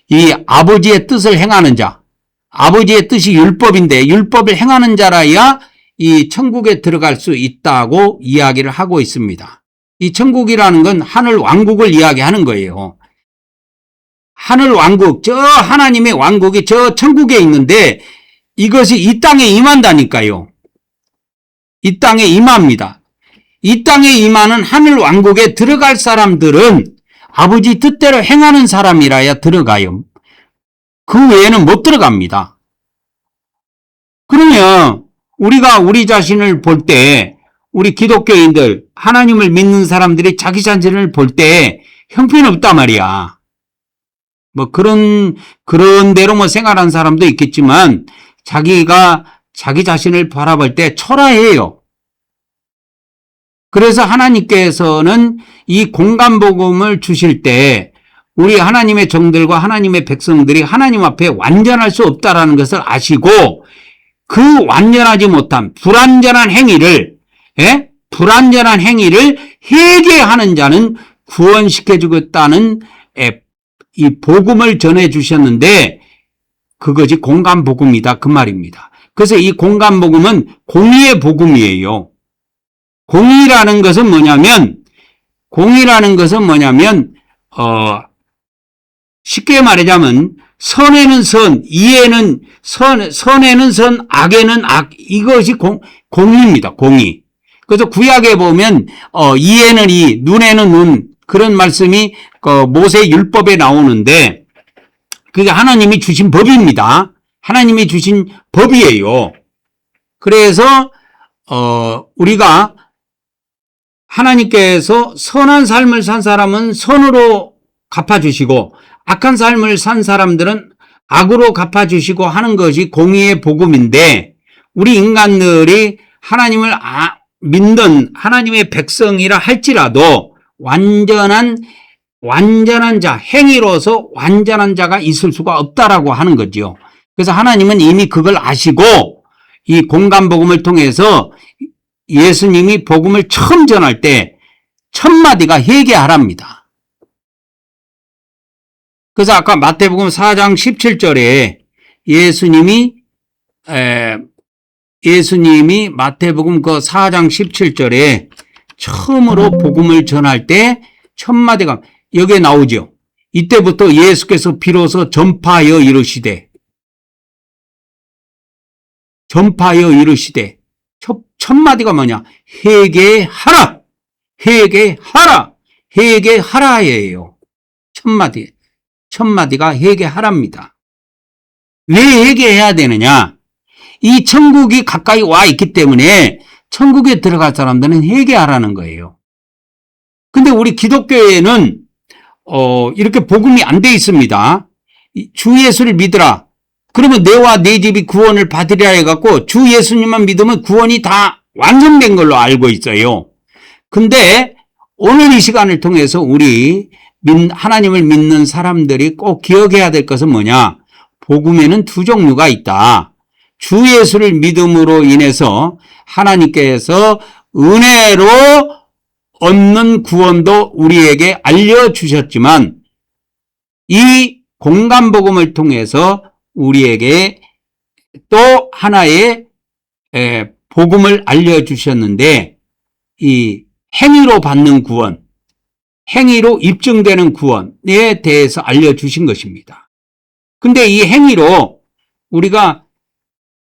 이 아버지의 뜻을 행하는 자, 아버지의 뜻이 율법인데 율법을 행하는 자라야 이 천국에 들어갈 수 있다고 이야기를 하고 있습니다. 이 천국이라는 건 하늘 왕국을 이야기하는 거예요. 하늘 왕국, 저 하나님의 왕국이 저 천국에 있는데 이것이 이 땅에 임한다니까요. 이 땅에 임합니다. 이 땅에 임하는 하늘 왕국에 들어갈 사람들은 아버지 뜻대로 행하는 사람이라야 들어가요. 그 외에는 못 들어갑니다. 그러면 우리가 우리 자신을 볼 때 우리 기독교인들 하나님을 믿는 사람들이 자기 자신을 볼 때 형편없단 말이야. 뭐 그런 대로 뭐 생활하는 사람도 있겠지만 자기가 자기 자신을 바라볼 때 초라해요. 그래서 하나님께서는 이 공간복음을 주실 때 우리 하나님의 종들과 하나님의 백성들이 하나님 앞에 완전할 수 없다라는 것을 아시고 그 완전하지 못한 불완전한 행위를 회개하는 자는 구원시켜주겠다는 이 복음을 전해주셨는데 그것이 공간복음이다 그 말입니다. 그래서 이 공간복음은 공의의 복음이에요. 공의라는 것은 뭐냐면 쉽게 말하자면 선에는 선, 이에는 선에는 선, 악에는 악, 이것이 공의입니다. 공의. 그래서 구약에 보면 이에는 이, 눈에는 눈 그런 말씀이 모세 율법에 나오는데 그게 하나님이 주신 법입니다. 하나님이 주신 법이에요. 그래서 우리가 하나님께서 선한 삶을 산 사람은 선으로 갚아주시고 악한 삶을 산 사람들은 악으로 갚아주시고 하는 것이 공의의 복음인데 우리 인간들이 하나님을 믿는 하나님의 백성이라 할지라도 완전한 자, 행위로서 완전한 자가 있을 수가 없다라고 하는 거죠. 그래서 하나님은 이미 그걸 아시고 이 공간복음을 통해서 예수님이 복음을 처음 전할 때 첫 마디가 회개하랍니다. 그래서 아까 마태복음 4장 17절에 예수님이 마태복음 그 4장 17절에 처음으로 복음을 전할 때 첫 마디가 여기에 나오죠. 이때부터 예수께서 비로소 전파하여 이르시되 첫 마디가 뭐냐? 회개하라예요. 첫 마디가 회개하랍니다. 왜 회개해야 되느냐? 이 천국이 가까이 와 있기 때문에 천국에 들어갈 사람들은 회개하라는 거예요. 근데 우리 기독교에는 이렇게 복음이 안 돼 있습니다. 주 예수를 믿으라. 그러면 내와 내 집이 구원을 받으리라 해갖고 주 예수님만 믿으면 구원이 다 완성된 걸로 알고 있어요. 근데 오늘 이 시간을 통해서 우리 하나님을 믿는 사람들이 꼭 기억해야 될 것은 뭐냐? 복음에는 두 종류가 있다. 주 예수를 믿음으로 인해서 하나님께서 은혜로 얻는 구원도 우리에게 알려주셨지만 이 공간복음을 통해서 우리에게 또 하나의 복음을 알려주셨는데 이 행위로 받는 구원, 행위로 입증되는 구원에 대해서 알려주신 것입니다. 근데 이 행위로 우리가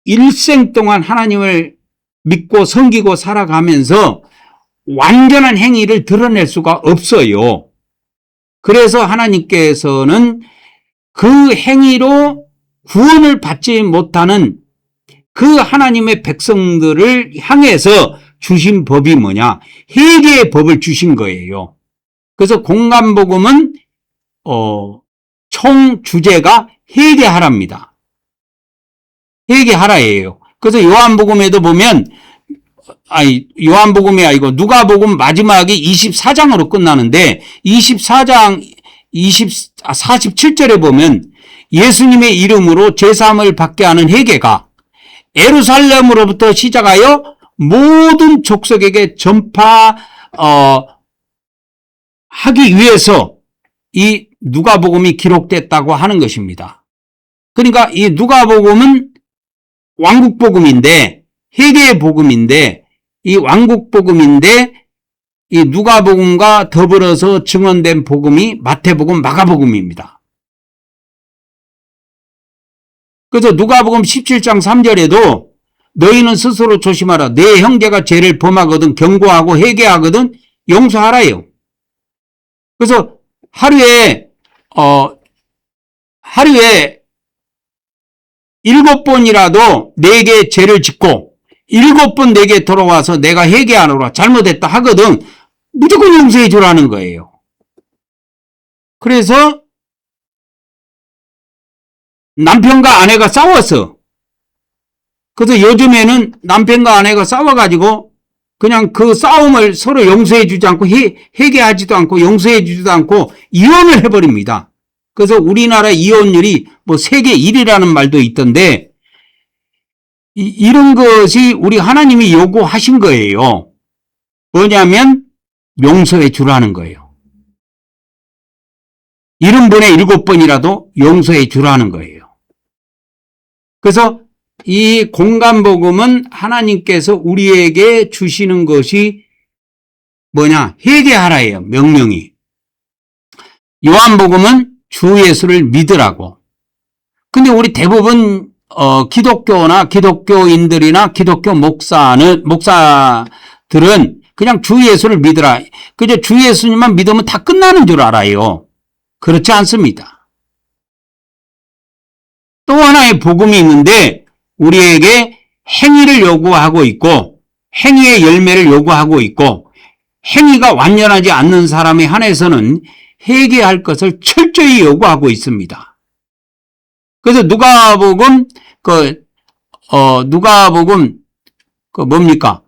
일생 동안 하나님을 믿고 섬기고 살아가면서 완전한 행위를 드러낼 수가 없어요. 그래서 하나님께서는 그 행위로 구원을 받지 못하는 그 하나님의 백성들을 향해서 주신 법이 뭐냐? 회개의 법을 주신 거예요. 그래서 공간복음은 총 주제가 회개하라입니다. 회개하라예요. 그래서 요한복음에도 보면 요한복음이 아니고 누가복음 마지막이 24장으로 끝나는데 24장 47절에 보면 예수님의 이름으로 제사함을 받게 하는 회개가 예루살렘으로부터 시작하여 모든 족속에게 전파하기 위해서 이 누가복음이 기록됐다고 하는 것입니다. 그러니까 이 누가복음은 왕국복음인데 회개의 복음인데 이 왕국복음인데 이 누가복음과 더불어서 증언된 복음이 마태복음, 마가복음입니다. 그래서 누가복음 17장 3절에도 너희는 스스로 조심하라. 내 형제가 죄를 범하거든 경고하고 회개하거든 용서하라요. 그래서 하루에 7번이라도 내게 죄를 짓고 7번 내게 돌아와서 내가 회개하노라 잘못했다 하거든 무조건 용서해 주라는 거예요. 그래서 남편과 아내가 싸웠어. 그래서 요즘에는 남편과 아내가 싸워가지고 그냥 그 싸움을 서로 용서해 주지 않고 회개하지도 않고 용서해 주지도 않고 이혼을 해버립니다. 그래서 우리나라 이혼율이 뭐 세계 1위라는 말도 있던데 이런 것이 우리 하나님이 요구하신 거예요. 뭐냐면 용서해 주라는 거예요. 70번에 7번이라도 용서해 주라는 거예요. 그래서 이 공간복음은 하나님께서 우리에게 주시는 것이 뭐냐? 회개하라예요. 명령이. 요한복음은 주 예수를 믿으라고. 근데 우리 대부분 기독교나 기독교인들이나 기독교 목사들은 그냥 주 예수를 믿으라. 그저 주 예수님만 믿으면 다 끝나는 줄 알아요. 그렇지 않습니다. 또 하나의 복음이 있는데 우리에게 행위를 요구하고 있고 행위의 열매를 요구하고 있고 행위가 완전하지 않는 사람에 한해서는 회개할 것을 철저히 요구하고 있습니다. 그래서 누가복음 뭡니까?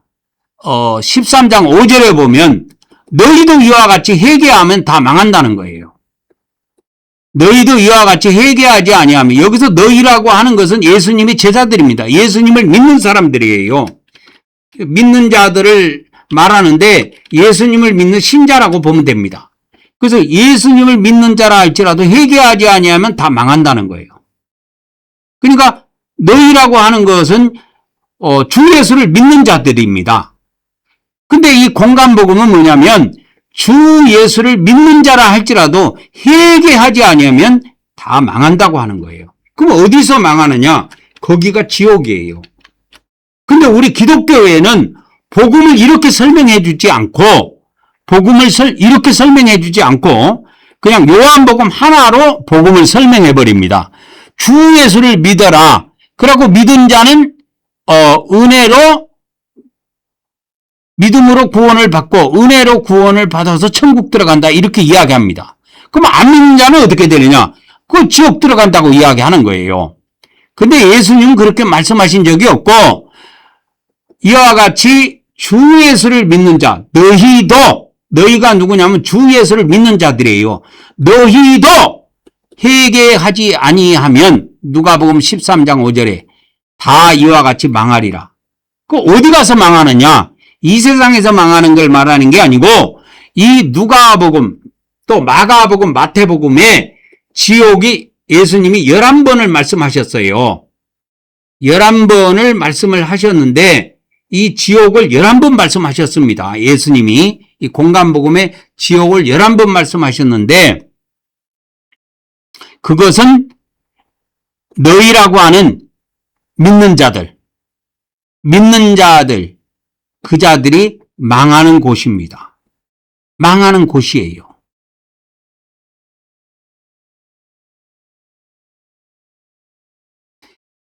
13장 5절에 보면 너희도 이와 같이 회개하면 다 망한다는 거예요. 너희도 이와 같이 회개하지 아니하면 여기서 너희라고 하는 것은 예수님의 제자들입니다. 예수님을 믿는 사람들이에요. 믿는 자들을 말하는데 예수님을 믿는 신자라고 보면 됩니다. 그래서 예수님을 믿는 자라 할지라도 회개하지 아니하면 다 망한다는 거예요. 그러니까 너희라고 하는 것은 주 예수를 믿는 자들입니다. 근데 이 공간복음은 뭐냐면 주 예수를 믿는 자라 할지라도 회개하지 아니하면 다 망한다고 하는 거예요. 그럼 어디서 망하느냐? 거기가 지옥이에요. 근데 우리 기독교에는 복음을 이렇게 설명해 주지 않고 이렇게 설명해 주지 않고 그냥 요한복음 하나로 복음을 설명해 버립니다. 주 예수를 믿어라. 그러고 믿은 자는 믿음으로 구원을 받고 은혜로 구원을 받아서 천국 들어간다 이렇게 이야기합니다. 그럼 안 믿는 자는 어떻게 되느냐? 그 지옥 들어간다고 이야기하는 거예요. 근데 예수님은 그렇게 말씀하신 적이 없고 이와 같이 주 예수를 믿는 자 너희가 누구냐면 주 예수를 믿는 자들이에요. 너희도 회개하지 아니하면 누가복음 13장 5절에 다 이와 같이 망하리라. 그 어디 가서 망하느냐? 이 세상에서 망하는 걸 말하는 게 아니고 이 누가복음 또 마가복음 마태복음에 지옥이 예수님이 11번을 말씀하셨어요. 11번을 말씀을 하셨는데 이 지옥을 11번 말씀하셨습니다. 예수님이 이 공간복음에 지옥을 11번 말씀하셨는데 그것은 너희라고 하는 믿는 자들, 그 자들이 망하는 곳입니다. 망하는 곳이에요.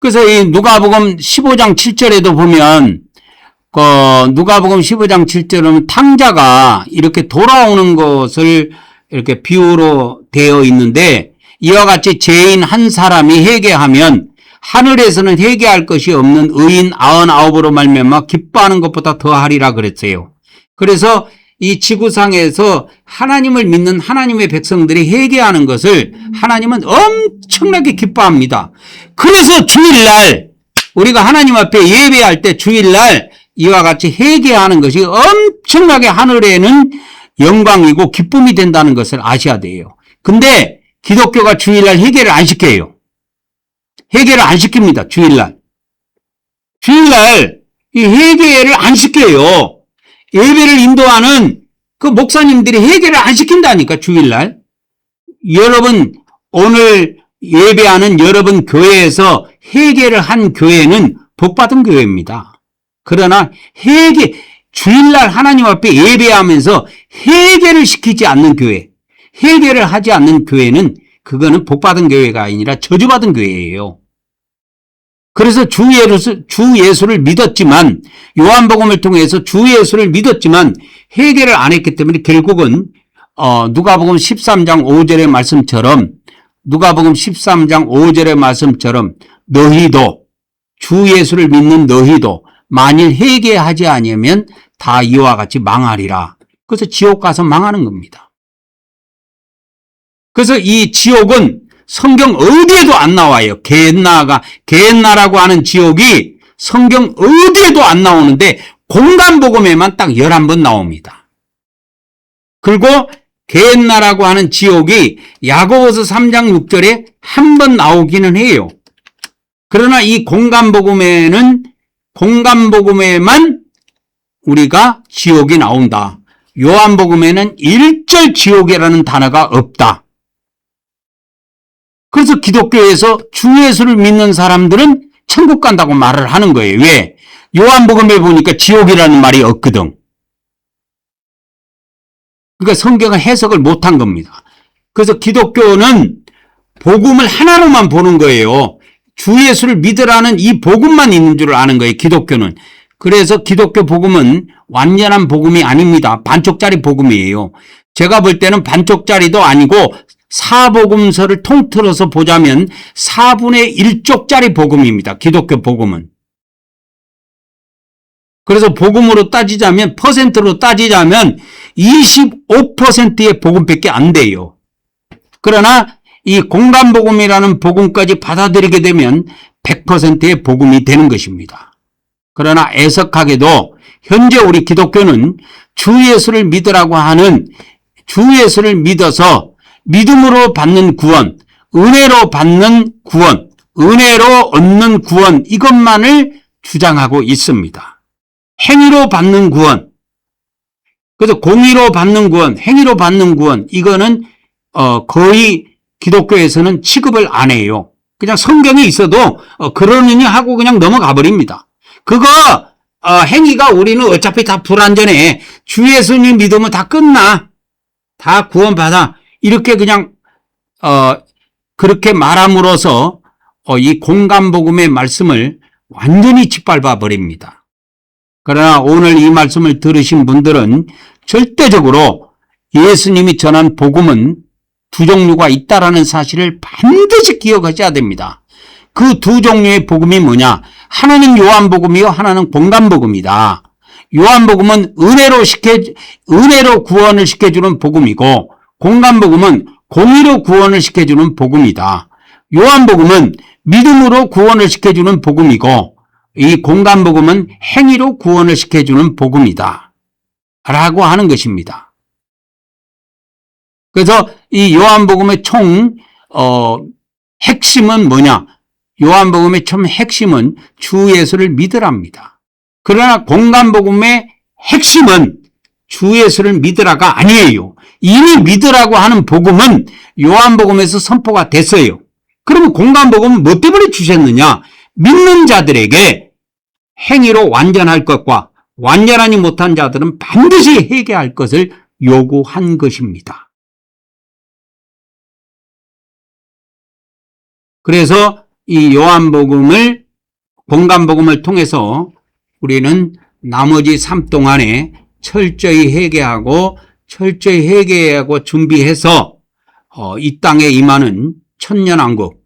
그래서 이 누가복음 15장 7절에도 보면 누가복음 15장 7절은 탕자가 이렇게 돌아오는 것을 이렇게 비유로 되어 있는데, 이와 같이 죄인 한 사람이 회개하면 하늘에서는 회개할 것이 없는 의인 99으로 말미암아 기뻐하는 것보다 더하리라 그랬어요. 그래서 이 지구상에서 하나님을 믿는 하나님의 백성들이 회개하는 것을 하나님은 엄청나게 기뻐합니다. 그래서 주일날 우리가 하나님 앞에 예배할 때 주일날 이와 같이 회개하는 것이 엄청나게 하늘에는 영광이고 기쁨이 된다는 것을 아셔야 돼요. 근데 기독교가 주일날 회개를 안 시켜요. 회개를 안 시킵니다. 주일날 이 회개를 안 시켜요. 예배를 인도하는 그 목사님들이 회개를 안 시킨다니까, 주일날. 여러분, 오늘 예배하는 여러분 교회에서 회개를 한 교회는 복받은 교회입니다. 그러나 주일날 하나님 앞에 예배하면서 회개를 시키지 않는 교회, 회개를 하지 않는 교회는 그거는 복받은 교회가 아니라 저주받은 교회예요. 그래서 주 예수를 믿었지만, 요한복음을 통해서 주 예수를 믿었지만 회개를 안 했기 때문에 결국은 누가복음 13장 5절의 말씀처럼 너희도, 주 예수를 믿는 너희도 만일 회개하지 아니하면 다 이와 같이 망하리라. 그래서 지옥 가서 망하는 겁니다. 그래서 이 지옥은 성경 어디에도 안 나와요. 게헨나라고 하는 지옥이 성경 어디에도 안 나오는데 공간복음에만 딱 11번 나옵니다. 그리고 게헨나라고 하는 지옥이 야고보서 3장 6절에 한 번 나오기는 해요. 그러나 이 공간복음에만 우리가 지옥이 나온다. 요한복음에는 1절 지옥이라는 단어가 없다. 그래서 기독교에서 주 예수를 믿는 사람들은 천국 간다고 말을 하는 거예요. 왜? 요한복음에 보니까 지옥이라는 말이 없거든. 그러니까 성경은 해석을 못한 겁니다. 그래서 기독교는 복음을 하나로만 보는 거예요. 주 예수를 믿으라는 이 복음만 있는 줄 아는 거예요, 기독교는. 그래서 기독교 복음은 완전한 복음이 아닙니다. 반쪽짜리 복음이에요. 제가 볼 때는 반쪽짜리도 아니고 사복음서를 통틀어서 보자면 4분의 1쪽짜리 복음입니다. 기독교 복음은. 그래서 복음으로 따지자면, 퍼센트로 따지자면 25%의 복음밖에 안 돼요. 그러나 이 공간복음이라는 복음까지 받아들이게 되면 100%의 복음이 되는 것입니다. 그러나 애석하게도 현재 우리 기독교는 주 예수를 믿으라고 하는, 주 예수를 믿어서 믿음으로 받는 구원, 은혜로 받는 구원, 은혜로 얻는 구원, 이것만을 주장하고 있습니다. 행위로 받는 구원, 그래서 공의로 받는 구원, 행위로 받는 구원, 이거는 거의 기독교에서는 취급을 안 해요. 그냥 성경에 있어도 그러느니 하고 그냥 넘어가 버립니다. 그거 행위가 우리는 어차피 다 불완전해. 주 예수님 믿으면 다 끝나. 다 구원받아. 이렇게 그냥 그렇게 말함으로써 이 공간복음의 말씀을 완전히 짓밟아 버립니다. 그러나 오늘 이 말씀을 들으신 분들은 절대적으로 예수님이 전한 복음은 두 종류가 있다라는 사실을 반드시 기억하셔야 됩니다. 그 두 종류의 복음이 뭐냐? 하나는 요한복음이요, 하나는 공간복음이다. 요한복음은 은혜로 구원을 시켜주는 복음이고, 공간복음은 공의로 구원을 시켜주는 복음이다. 요한복음은 믿음으로 구원을 시켜주는 복음이고, 이 공간복음은 행위로 구원을 시켜주는 복음이다. 라고 하는 것입니다. 그래서 이 요한복음의 핵심은 뭐냐? 요한복음의 핵심은 주 예수를 믿으랍니다. 그러나 공간복음의 핵심은 주 예수를 믿으라가 아니에요. 이미 믿으라고 하는 복음은 요한복음에서 선포가 됐어요. 그러면 공간복음은 뭐 때문에 주셨느냐? 믿는 자들에게 행위로 완전할 것과 완전하지 못한 자들은 반드시 회개할 것을 요구한 것입니다. 그래서 이 요한복음을 공간복음을 통해서 우리는 나머지 삶 동안에 철저히 회개하고 준비해서 이 땅에 임하는 천년왕국,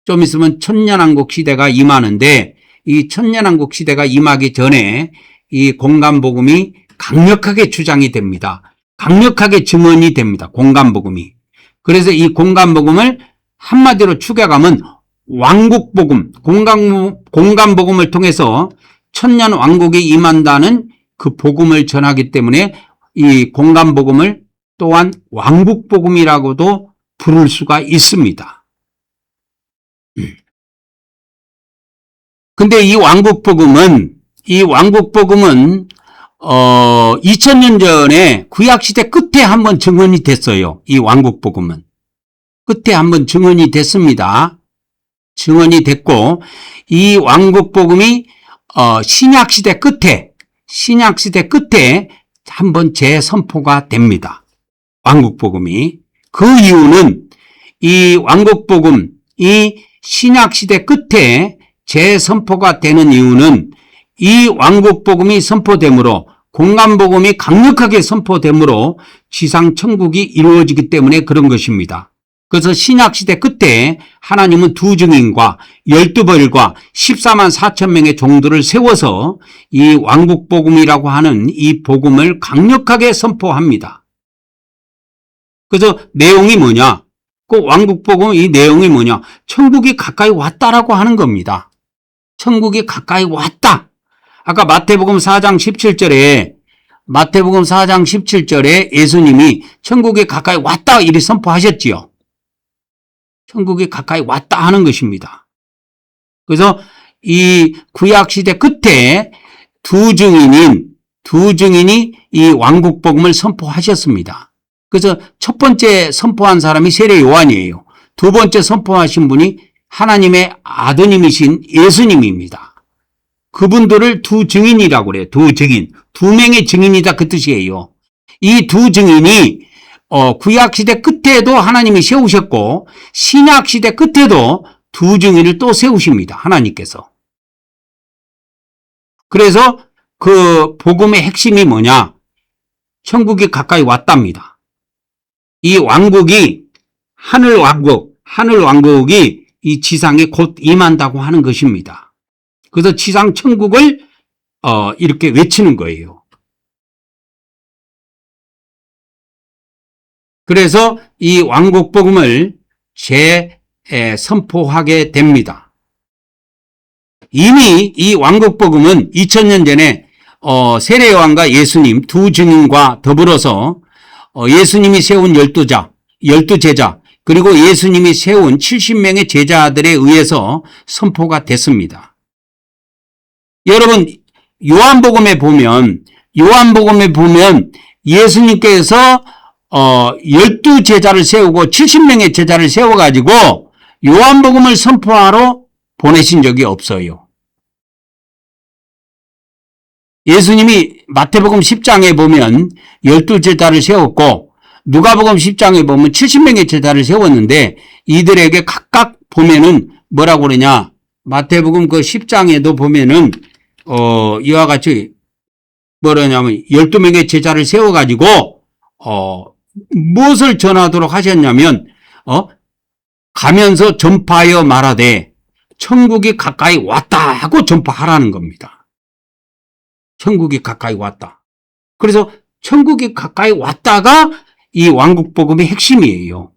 좀 있으면 천년왕국 시대가 임하는데 이 천년왕국 시대가 임하기 전에 이 공간복음이 강력하게 주장이 됩니다. 강력하게 증언이 됩니다. 공간복음이. 그래서 이 공간복음을 한마디로 추격하면 왕국복음, 공간복음을 통해서 천년왕국이 임한다는 그 복음을 전하기 때문에 이 공간복음을 또한 왕국복음이라고도 부를 수가 있습니다. 근데 이 왕국복음은 2000년 전에 구약시대 끝에 한번 증언이 됐어요. 이 왕국복음은. 끝에 한번 증언이 됐습니다. 증언이 됐고, 이 왕국복음이, 신약시대 끝에 한번 재선포가 됩니다. 왕국복음이. 그 이유는 이 왕국복음, 이 신약시대 끝에 재선포가 되는 이유는 이 왕국복음이 선포되므로 공간복음이 강력하게 선포되므로 지상천국이 이루어지기 때문에 그런 것입니다. 그래서 신약시대 끝에 하나님은 두 증인과 12벌과 14만 4천 명의 종들을 세워서 이 왕국복음이라고 하는 이 복음을 강력하게 선포합니다. 그래서 내용이 뭐냐? 그 왕국복음 이 내용이 뭐냐? 천국이 가까이 왔다라고 하는 겁니다. 천국이 가까이 왔다. 아까 마태복음 4장 17절에 예수님이 천국이 가까이 왔다 이리 선포하셨지요. 천국이 가까이 왔다 하는 것입니다. 그래서 이 구약시대 끝에 두 증인이 이 왕국복음을 선포하셨습니다. 그래서 첫 번째 선포한 사람이 세례 요한이에요. 두 번째 선포하신 분이 하나님의 아드님이신 예수님입니다. 그분들을 두 증인이라고 그래요. 두 증인. 두 명의 증인이다 그 뜻이에요. 이 두 증인이 구약시대 끝에도 하나님이 세우셨고 신약시대 끝에도 두 증인을 또 세우십니다. 하나님께서. 그래서 그 복음의 핵심이 뭐냐? 천국이 가까이 왔답니다. 이 왕국이 하늘왕국이 이 지상에 곧 임한다고 하는 것입니다. 그래서 지상 천국을 이렇게 외치는 거예요. 그래서 이 왕국복음을 선포하게 됩니다. 이미 이 왕국복음은 2000년 전에 세례요한과 예수님 두 증인과 더불어서 예수님이 세운 12제자 그리고 예수님이 세운 70명의 제자들에 의해서 선포가 됐습니다. 여러분 요한복음에 보면 예수님께서 12제자를 세우고 70명의 제자를 세워가지고 요한복음을 선포하러 보내신 적이 없어요. 예수님이 마태복음 10장에 보면 12제자를 세웠고 누가복음 10장에 보면 70명의 제자를 세웠는데 이들에게 각각 보면은 뭐라고 그러냐? 마태복음 그 10장에도 보면은 이와 같이 뭐라냐면 12명의 제자를 세워가지고 무엇을 전하도록 하셨냐면 가면서 전파하여 말하되 천국이 가까이 왔다 하고 전파하라는 겁니다. 천국이 가까이 왔다. 그래서 천국이 가까이 왔다가 이 왕국복음의 핵심이에요.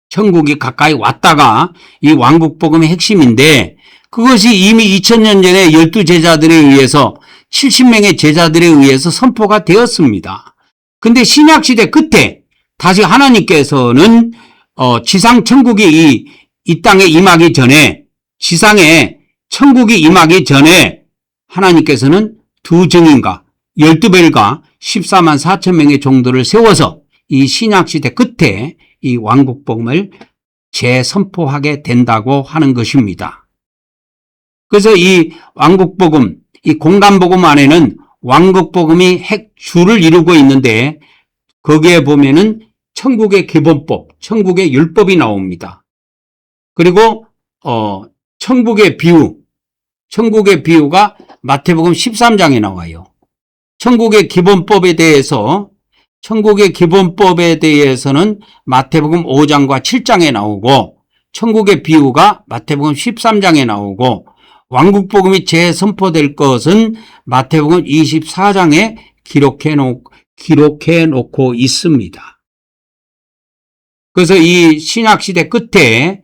천국이 가까이 왔다가 이 왕국복음의 핵심인데 그것이 이미 2000년 전에 12제자들에 의해서 70명의 제자들에 의해서 선포가 되었습니다. 근데 신약시대 끝에 다시 하나님께서는 지상 천국이 이 땅에 임하기 전에 지상에 천국이 임하기 전에 하나님께서는 두 증인과 12벨과 14만 4천 명의 종들을 세워서 이 신약시대 끝에 이 왕국복음을 재선포하게 된다고 하는 것입니다. 그래서 이 왕국복음, 이 공간복음 안에는 왕국복음이 핵줄을 이루고 있는데 거기에 보면은 천국의 기본법, 천국의 율법이 나옵니다. 그리고 천국의 비유가 마태복음 13장에 나와요. 천국의 기본법에 대해서는 마태복음 5장과 7장에 나오고 천국의 비유가 마태복음 13장에 나오고 왕국복음이 재선포될 것은 마태복음 24장에 기록해 놓고 있습니다. 그래서 이 신약시대 끝에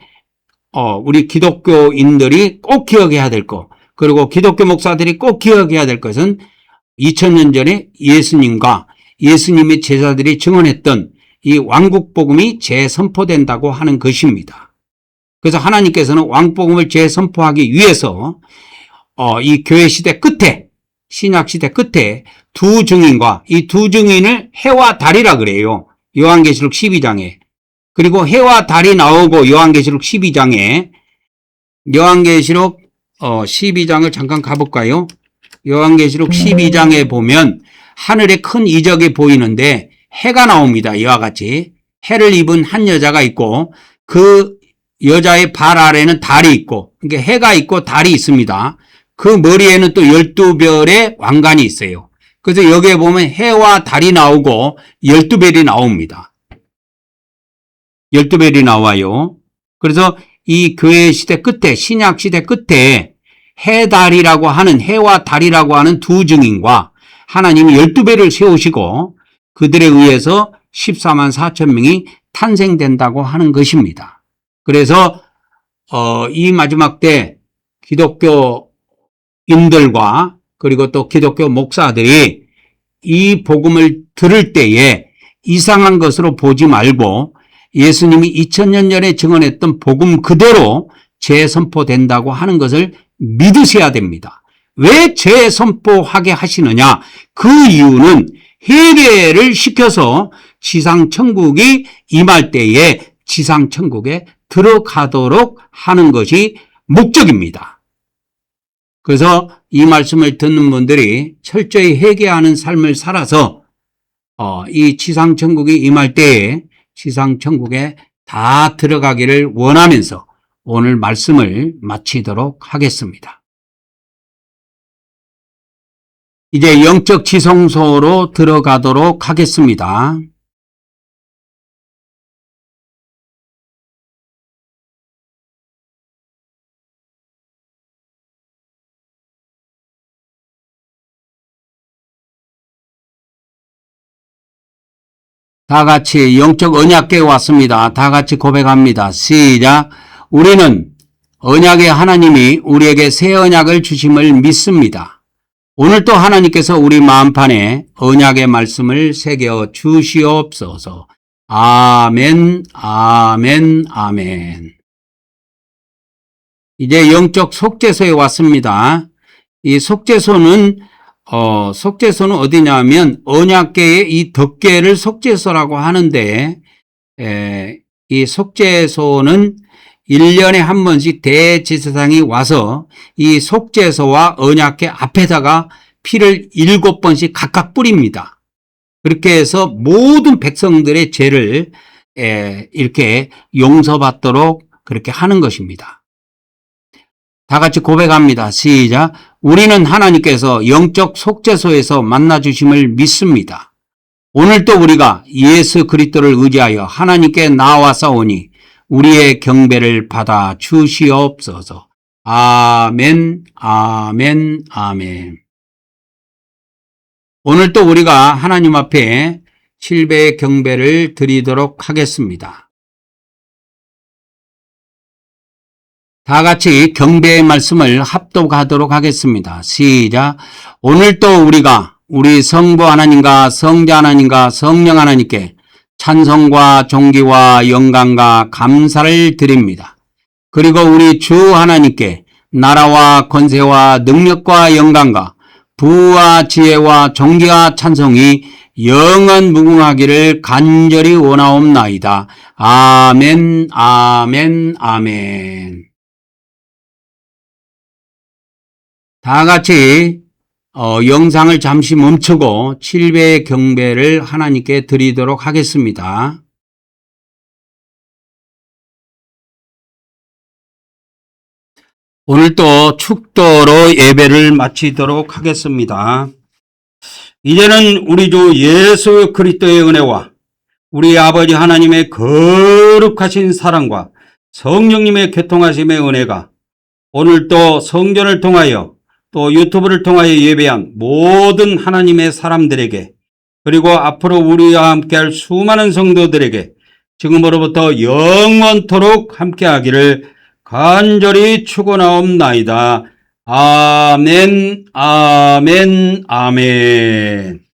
우리 기독교인들이 꼭 기억해야 될 것, 그리고 기독교 목사들이 꼭 기억해야 될 것은 2000년 전에 예수님과 예수님의 제자들이 증언했던 이 왕국복음이 재선포된다고 하는 것입니다. 그래서 하나님께서는 왕복음을 재선포하기 위해서 이 교회시대 끝에, 신약시대 끝에 두 증인과 이 두 증인을 해와 달이라 그래요. 요한계시록 12장에. 그리고 해와 달이 나오고 요한계시록 12장에 12장을 잠깐 가볼까요? 요한계시록 12장에 보면 하늘에 큰 이적이 보이는데 해가 나옵니다. 이와 같이 해를 입은 한 여자가 있고 그 여자의 발 아래는 달이 있고, 그러니까 해가 있고 달이 있습니다. 그 머리에는 또 12별의 왕관이 있어요. 그래서 여기에 보면 해와 달이 나오고 12별이 나옵니다. 12별이 나와요. 그래서 이 교회 시대 끝에, 신약 시대 끝에 해와 달이라고 하는 두 증인과 하나님이 12별을 세우시고 그들에 의해서 14만 4천 명이 탄생된다고 하는 것입니다. 그래서 이 마지막 때 기독교인들과 그리고 또 기독교 목사들이 이 복음을 들을 때에 이상한 것으로 보지 말고 예수님이 2000년 전에 증언했던 복음 그대로 재선포된다고 하는 것을 믿으셔야 됩니다. 왜 재선포하게 하시느냐? 그 이유는 회개를 시켜서 지상천국이 임할 때에 지상천국에 들어가도록 하는 것이 목적입니다. 그래서 이 말씀을 듣는 분들이 철저히 회개하는 삶을 살아서 이 지상천국이 임할 때에 지상천국에 다 들어가기를 원하면서 오늘 말씀을 마치도록 하겠습니다. 이제 영적 지성소로 들어가도록 하겠습니다. 다 같이 영적 언약궤에 왔습니다. 다 같이 고백합니다. 시작. 우리는 언약의 하나님이 우리에게 새 언약을 주심을 믿습니다. 오늘도 하나님께서 우리 마음판에 언약의 말씀을 새겨 주시옵소서. 아멘, 아멘, 아멘. 이제 영적 속죄소에 왔습니다. 이 속죄소는 어디냐면 언약궤의 이 덮개를 속죄소라고 하는데 이 속죄소는 1년에 한 번씩 대제사장이 와서 이 속죄소와 언약궤 앞에다가 피를 7번씩 각각 뿌립니다. 그렇게 해서 모든 백성들의 죄를 이렇게 용서받도록 그렇게 하는 것입니다. 다 같이 고백합니다. 시작. 우리는 하나님께서 영적 속죄소에서 만나주심을 믿습니다. 오늘도 우리가 예수 그리스도를 의지하여 하나님께 나와싸우니 우리의 경배를 받아 주시옵소서. 아멘, 아멘, 아멘. 오늘도 우리가 하나님 앞에 신뢰의 경배를 드리도록 하겠습니다. 다 같이 경배의 말씀을 합독하도록 하겠습니다. 시작. 오늘도 우리가 우리 성부 하나님과 성자 하나님과 성령 하나님께 찬송과 존귀와 영광과 감사를 드립니다. 그리고 우리 주 하나님께 나라와 권세와 능력과 영광과 부와 지혜와 존귀와 찬송이 영원 무궁하기를 간절히 원하옵나이다. 아멘, 아멘, 아멘. 다 같이 영상을 잠시 멈추고 7배의 경배를 하나님께 드리도록 하겠습니다. 오늘도 축도로 예배를 마치도록 하겠습니다. 이제는 우리 주 예수 그리스도의 은혜와 우리 아버지 하나님의 거룩하신 사랑과 성령님의 교통하심의 은혜가 오늘도 성전을 통하여 또 유튜브를 통하여 예배한 모든 하나님의 사람들에게 그리고 앞으로 우리와 함께할 수많은 성도들에게 지금으로부터 영원토록 함께하기를 간절히 축원하옵나이다. 아멘, 아멘, 아멘.